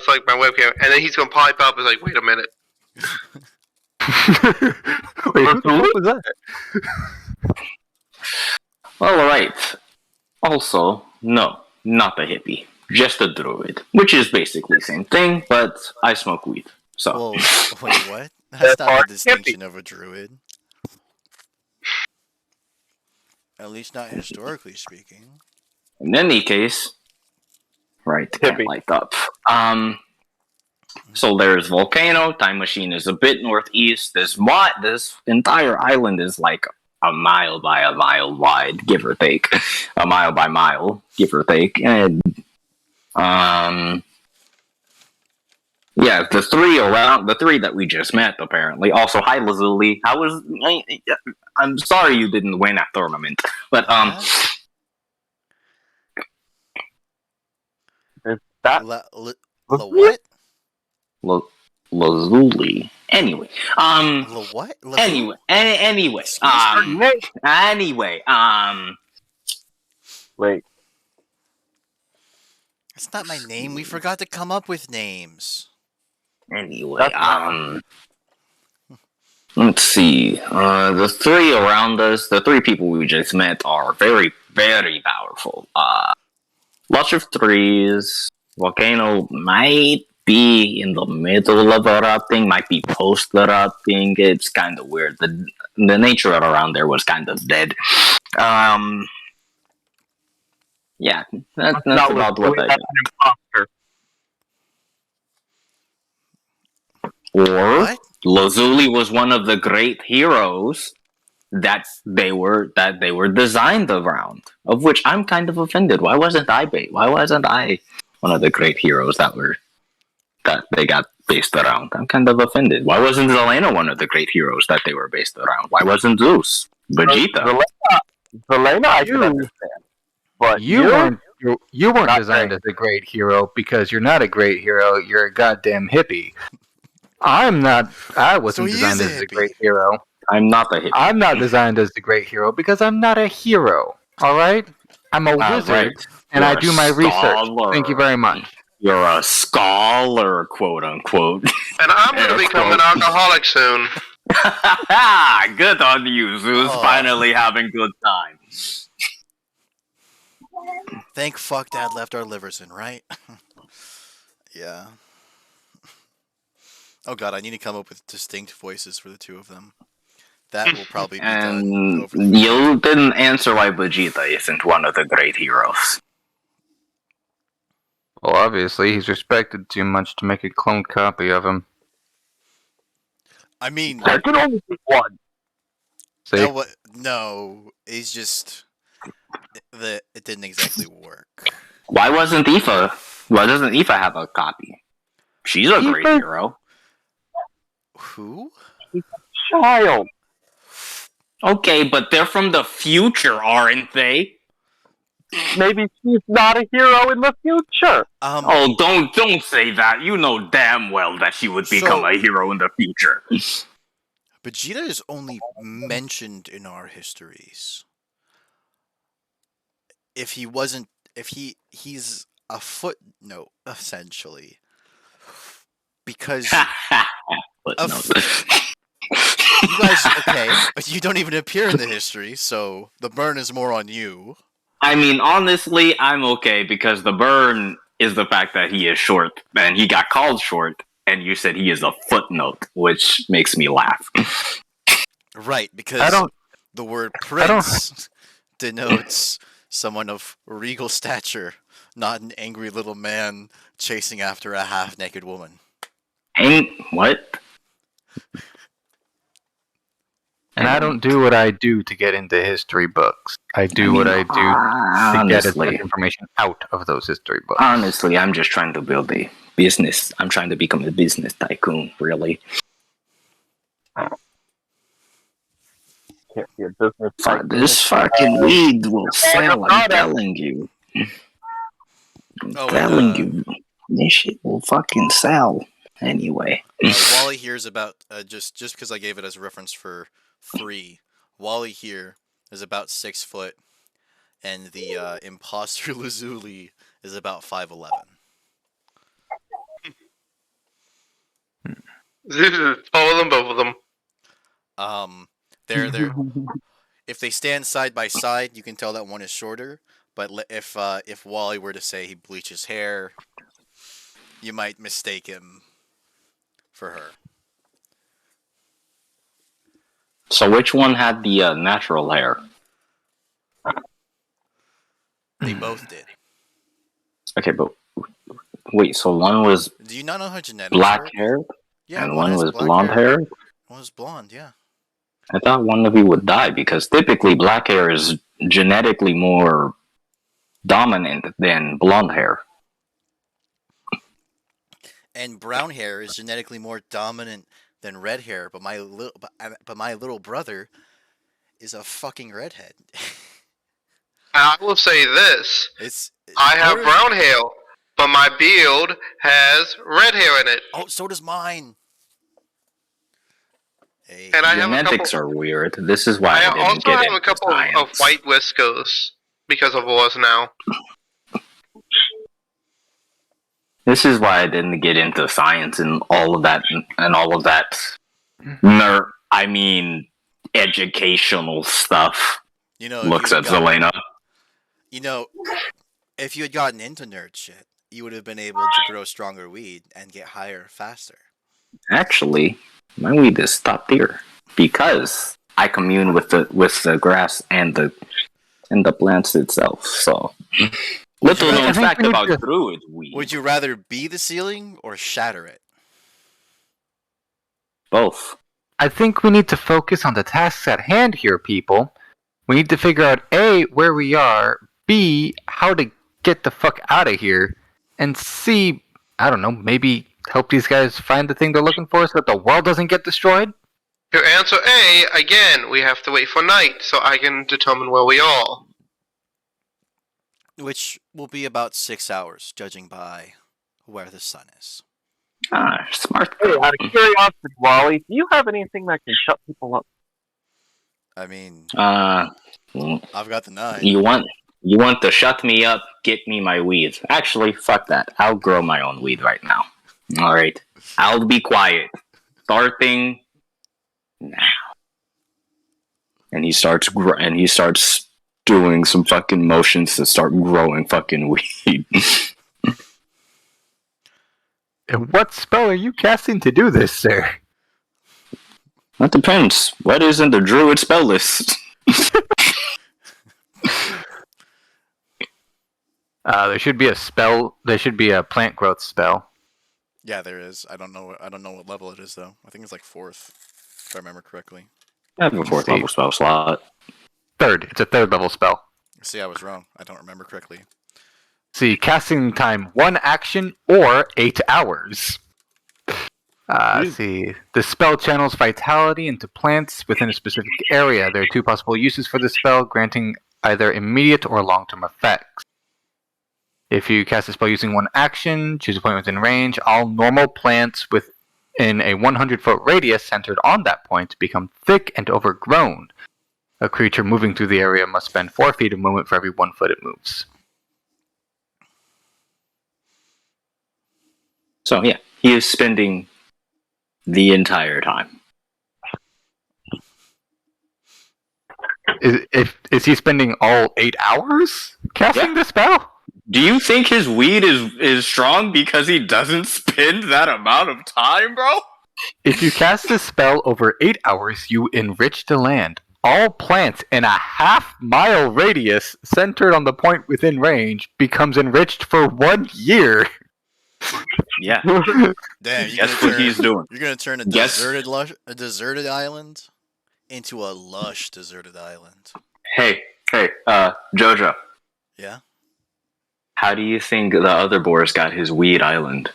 like my webcam, and then he's gonna pipe up and like, wait a minute. Wait, who the fuck was that? Well, alright. Also, no, not a hippie. Just a druid. Which is basically the same thing, but I smoke weed. So. Well, wait, what? That's not the distinction of a druid. At least not historically speaking. In any case, right, can't Hippie. light up. So there's Volcano, Time Machine is a bit northeast. This entire island is like a mile by a mile wide, give or take. A mile by mile, give or take. And yeah, the three that we just met apparently. Also, hi Lazuli. I'm sorry you didn't win that tournament. But That what? Lazuli. Anyway, What? anyway, anyway, wait. It's not my name. We forgot to come up with names. anyway, let's see. The three around us, the three people we just met, are very, very powerful. Lots of threes. Volcano might be in the middle of erupting, might be post erupting. It's kind of weird. The nature around there was kind of dead. Yeah, that's about what I got. Imposter. Or What? Lazuli was one of the great heroes that they were designed around. Of which I'm kind of offended. Why wasn't I one of the great heroes that they got based around? I'm kind of offended. Why wasn't Zelena one of the great heroes that they were based around? Why wasn't Zeus? Vegeta? Zelena, I can understand. But You weren't designed as a great hero because you're not a great hero. You're a goddamn hippie. I wasn't he designed is a as a hippie. great hero. I'm not a hippie. I'm not designed as the great hero because I'm not a hero. All right, I'm a wizard Right. and I You're do a my research. scholar. Thank you very much. You're a scholar, quote unquote. And I'm gonna become an alcoholic soon. Good on you, Zeus. Oh. Finally having good time. Thank fuck Dad left our livers in, right? Yeah. Oh god, I need to come up with distinct voices for the two of them. That will probably be done And over the you didn't answer why Vegeta isn't one of the great heroes. Well, obviously he's respected too much to make a clone copy of him. I mean, there can only be one. See, no, he's just it didn't exactly work. Why doesn't Aoife have a copy? She's a great hero. Who? Child. Okay, but they're from the future, aren't they? Maybe she's not a hero in the future. Oh, don't say that. You know damn well that she would become a hero in the future. Vegeta is only mentioned in our histories. If he's a footnote essentially, because you guys, okay, but you don't even appear in the history, so the burn is more on you. I mean, honestly, I'm okay because the burn is the fact that he is short, and he got called short, and you said he is a footnote, which makes me laugh. Right, because the word prince denotes someone of regal stature, not an angry little man chasing after a half-naked woman. What? And I don't do what I do to get into history books. I do what I do to get as much information out of those history books. Honestly, I'm just trying to build a business. I'm trying to become a business tycoon, really. Can't be a business This fucking weed will sell, I'm telling you. I'm telling you. This shit will fucking sell. Anyway. Wally here is about, just because I gave it as a reference for free, Wally here is about 6 foot, and the imposter Lazuli is about 5'11". This is taller than both of them. They're if they stand side by side, you can tell that one is shorter. But if Wally were to say he bleaches hair, you might mistake him for her. So which one had the natural hair? They both did. Okay, but wait, so one was Do you not know how genetics black work? hair Yeah, and one has was black blonde hair? One was blonde, yeah. I thought one of you would die because typically black hair is genetically more dominant than blonde hair. And brown hair is genetically more dominant than red hair, but my little brother is a fucking redhead. I will say this. I have Where- brown hair, but my beard has red hair in it. Oh, so does mine. Hey. And I have a Genetics couple. are weird. This is why I I didn't also get have into a couple of science. white whiskers because of wars now. This is why I didn't get into science and all of that educational stuff. You know, Looks at Zelena. You know, if you had gotten into nerd shit, you would have been able to grow stronger weed and get higher faster. Actually, my weed is top tier because I commune with the grass and the plants itself. So, little known fact about druid weed. Would you rather be the ceiling or shatter it? Both. I think we need to focus on the tasks at hand here, people. We need to figure out A, where we are, B, how to get the fuck out of here, and C, I don't know, maybe help these guys find the thing they're looking for so that the world doesn't get destroyed? To answer A, again, we have to wait for night so I can determine where we are. Which will be about 6 hours, judging by where the sun is. Ah, smart. Hey, out of curiosity, Wally, do you have anything that can shut people up? I mean, I've got the 9. You want to shut me up? Get me my weed. Actually, fuck that. I'll grow my own weed right now. All right, I'll be quiet. Starting now. And he starts doing some fucking motions to start growing fucking weed. And what spell are you casting to do this, sir? That depends. What is in the druid spell list? There should be a spell. There should be a plant growth spell. Yeah, there is. I don't know what level it is though. I think it's like 4th, if I remember correctly. I have a 4th level spell slot. Third. It's a 3rd level spell. See, I was wrong. I don't remember correctly. See, casting time 1 action or 8 hours. See, the spell channels vitality into plants within a specific area. There are 2 possible uses for the spell, granting either immediate or long-term effects. If you cast a spell using 1 action, choose a point within range. All normal plants within a 100-foot radius centered on that point become thick and overgrown. A creature moving through the area must spend 4 feet of movement for every 1 foot it moves. So yeah, he is spending the entire time. Is he spending all 8 hours casting the spell? Do you think his weed is strong because he doesn't spend that amount of time, bro? If you cast this spell over 8 hours, you enrich the land. All plants in a half-mile radius centered on the point within range becomes enriched for 1 year. Yeah. Damn, Guess what he's doing. You're gonna turn a Guess- deserted island into a lush deserted island. Hey, Jojo. Yeah. How do you think the other Boris got his weed island?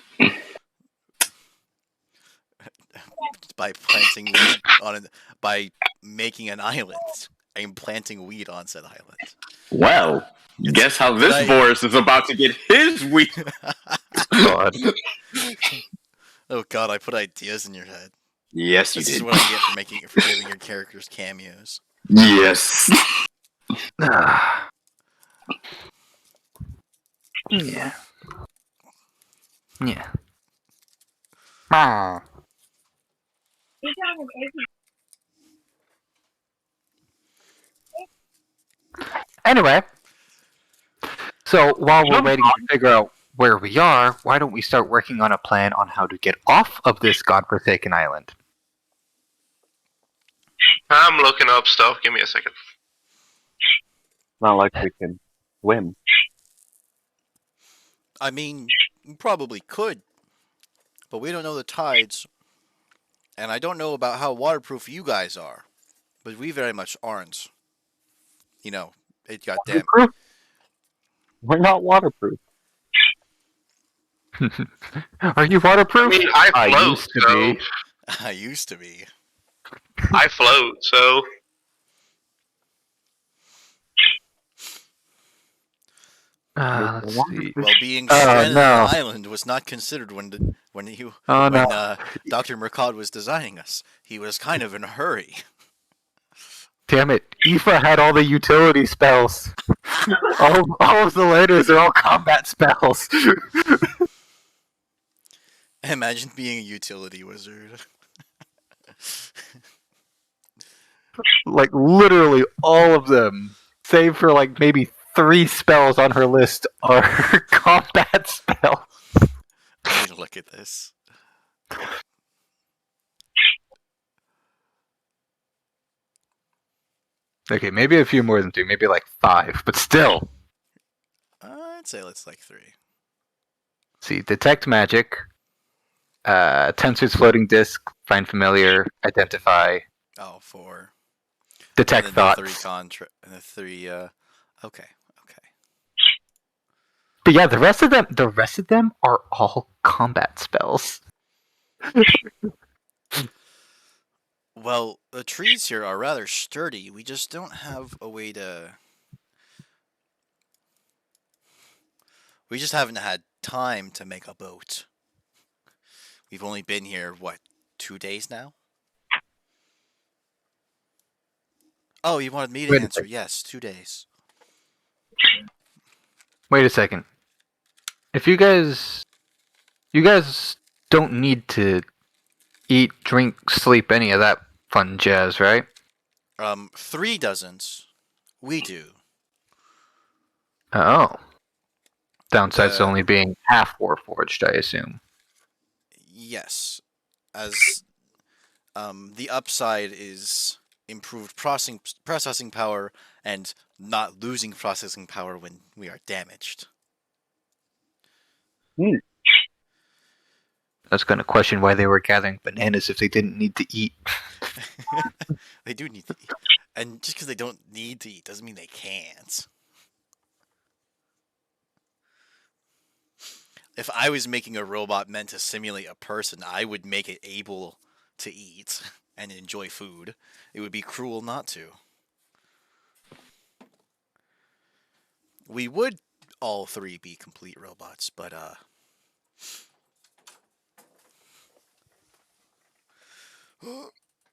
By planting weed on it, by making an island and planting weed on said island. Well, guess how this Boris is about to get his weed. God. Oh God, I put ideas in your head. Yes, you This is did. what I get for giving your characters cameos. Yes. Ah. Yeah. Yeah. Ah. Anyway, so while we're waiting to figure out where we are, why don't we start working on a plan on how to get off of this godforsaken island? I'm looking up stuff. Give me a second. Not like we can swim. I mean, you probably could, but we don't know the tides, and I don't know about how waterproof you guys are, but we very much aren't. You know, it goddamn. Waterproof? We're not waterproof. Are you I waterproof? mean, I float, used to so be. I used to be. I float, so Let's see. Well, being Oh, stranded no. on an island was not considered when Oh no. Dr. Mercad was designing us. He was kind of in a hurry. Damn it. Aoife had all the utility spells. all of the letters are all combat spells. Imagine being a utility wizard. Like, literally all of them, save for, like, maybe 3 spells on her list, are combat spells. I need to look at this. Okay, maybe a few more than 2, maybe like 5, but still. I'd say it's like 3. See, detect magic, Tensor's floating disk, find familiar, identify, Oh, 4. detect and then thoughts. The 3 and the 3. Okay. But yeah, the rest of them are all combat spells. Well, the trees here are rather sturdy. We just don't have a way to. We just haven't had time to make a boat. We've only been here, what, 2 days now? Oh, you wanted me to Wait a answer? second. Yes, 2 days. Wait a second. If you guys don't need to eat, drink, sleep, any of that fun jazz, right? 3 doesn't. We do. Oh. Downside's The- only being half warforged, I assume. Yes. As the upside is improved processing power and not losing processing power when we are damaged. I was going to question why they were gathering bananas if they didn't need to eat. They do need to eat. And just because they don't need to eat doesn't mean they can't. If I was making a robot meant to simulate a person, I would make it able to eat and enjoy food. It would be cruel not to. We would all 3 be complete robots, but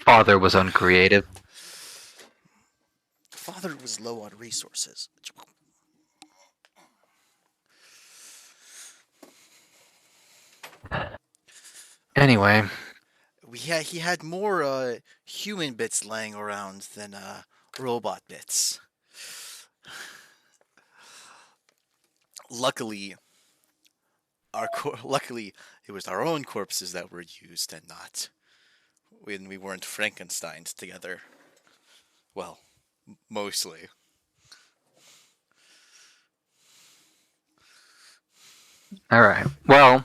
Father was uncreative. Father was low on resources. Anyway, He had more human bits laying around than robot bits. Luckily, luckily it was our own corpses that were used and not when we weren't Frankenstein's together. Well, mostly. alright. Well,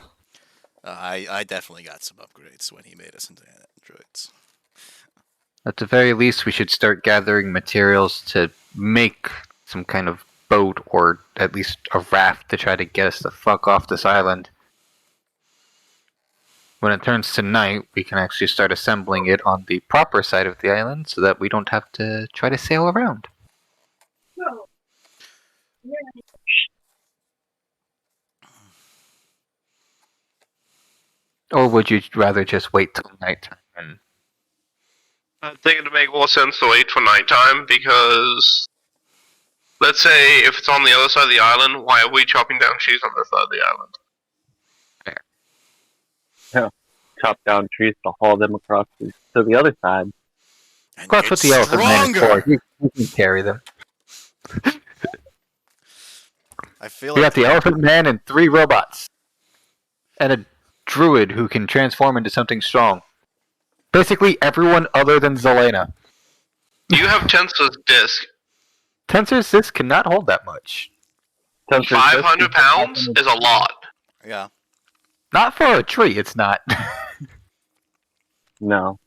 I definitely got some upgrades when he made us into androids. At the very least, we should start gathering materials to make some kind of boat or at least a raft to try to get us the fuck off this island. When it turns to night, we can actually start assembling it on the proper side of the island so that we don't have to try to sail around. Or would you rather just wait till nighttime and I think it'd make more sense to wait for nighttime because, let's say, if it's on the other side of the island, why are we chopping down trees on this side of the island? Chop down trees to haul them across to the other side. And that's what it's the elephant man is stronger. for. You can carry them. I feel We like got the elephant man and 3 robots. And a druid who can transform into something strong. Basically everyone other than Zelena. You have Tensa's disc. Tensor's disc cannot hold that much. 500 pounds is a lot. yeah. Not for a tree, it's not. No.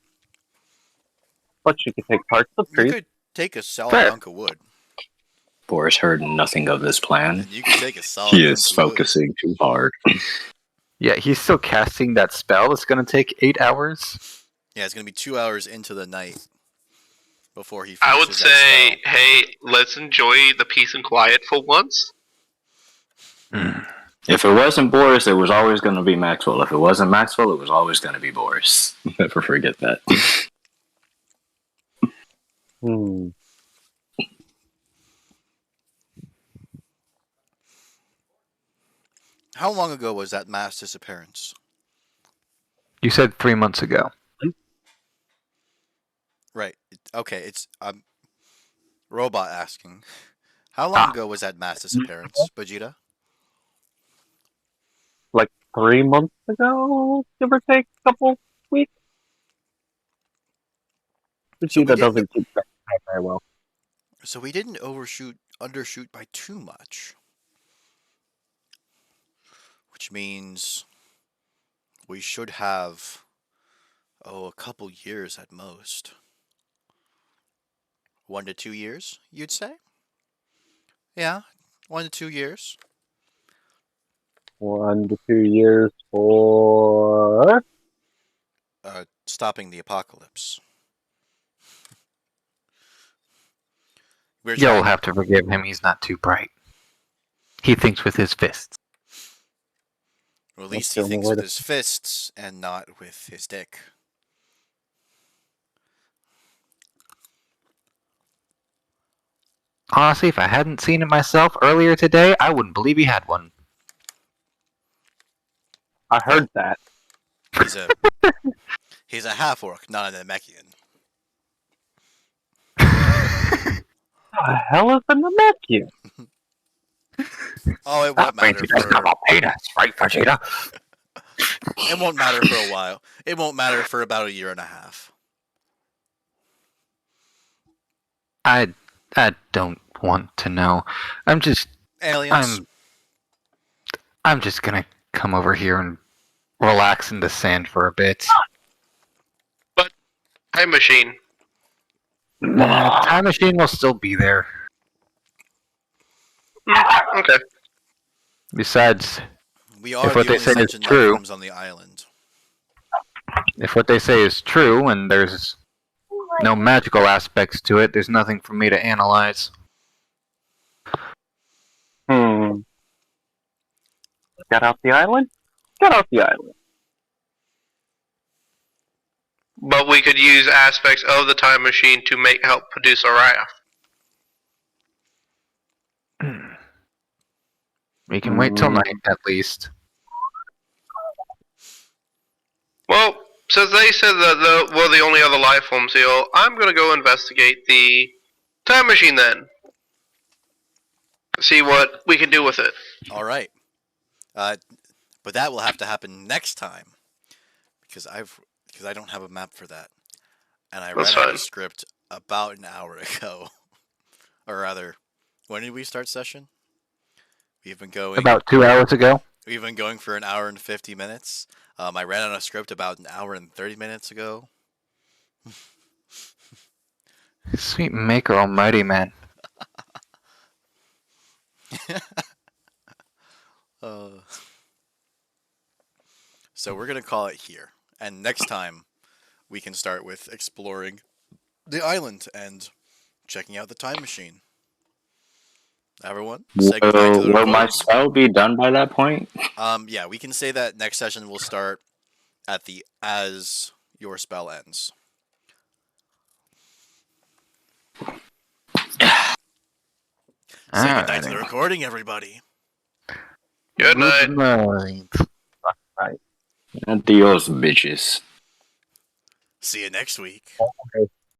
But you could take parts of You trees. could take a solid Fair. hunk of wood. Boris heard nothing of this plan. And you could take a solid He hunk is of wood. focusing too hard. Yeah, he's still casting that spell. It's going to take 8 hours. Yeah, it's going to be 2 hours into the night before he I would finishes that say, spell. hey, let's enjoy the peace and quiet for once. If it wasn't Boris, it was always going to be Maxwell. If it wasn't Maxwell, it was always going to be Boris. Never forget that. How long ago was that mass disappearance? You said 3 months ago. Right. Okay, it's robot asking. How long ago was that mass disappearance, Vegeta? Like 3 months ago, give or take a couple weeks. So we Vegeta didn't- doesn't keep track very well. So we didn't undershoot by too much. Which means we should have, a couple years at most. 1 to 2 years, you'd say? Yeah, 1 to 2 years. 1 to 2 years for... Stopping the apocalypse. We're You'll trying- have to forgive him. He's not too bright. He thinks with his fists. Or at least That's he the only thinks way with to- his fists and not with his dick. Honestly, if I hadn't seen it myself earlier today, I wouldn't believe he had one. I heard that. He's a he's a half orc, not an Namekian. The hell is a Namekian? Oh, it won't matter for a penis, right, Vegeta? it won't matter for a while. It won't matter for about a year and a half. I don't want to know. Aliens. I'm just gonna come over here and relax in the sand for a bit. Time machine. Time machine will still be there. Okay. Besides, We are if the what they only say is sentient life true- forms on the island. if what they say is true and there's no magical aspects to it, there's nothing for me to analyze. Get out the island? Get out the island. But we could use aspects of the time machine to help produce a raft. We can wait till night, at least. Well, since they said that we're the only other life forms here, I'm gonna go investigate the time machine then. See what we can do with it. All right. But that will have to happen next time because I don't have a map for that, and I That's ran out fine. of script about an hour ago, or rather, when did we start session? We've been going About 2 hours ago. We've been going for an hour and 50 minutes. I ran out of script about an hour and 30 minutes ago. Sweet Maker Almighty, man. So we're gonna call it here, and next time we can start with exploring the island and checking out the time machine. Everyone, say goodbye to the Will my recording. spell be done by that point? Yeah, we can say that next session will start at the as your spell ends. Say goodnight to the recording, everybody. Good night. Adios, bitches. See you next week.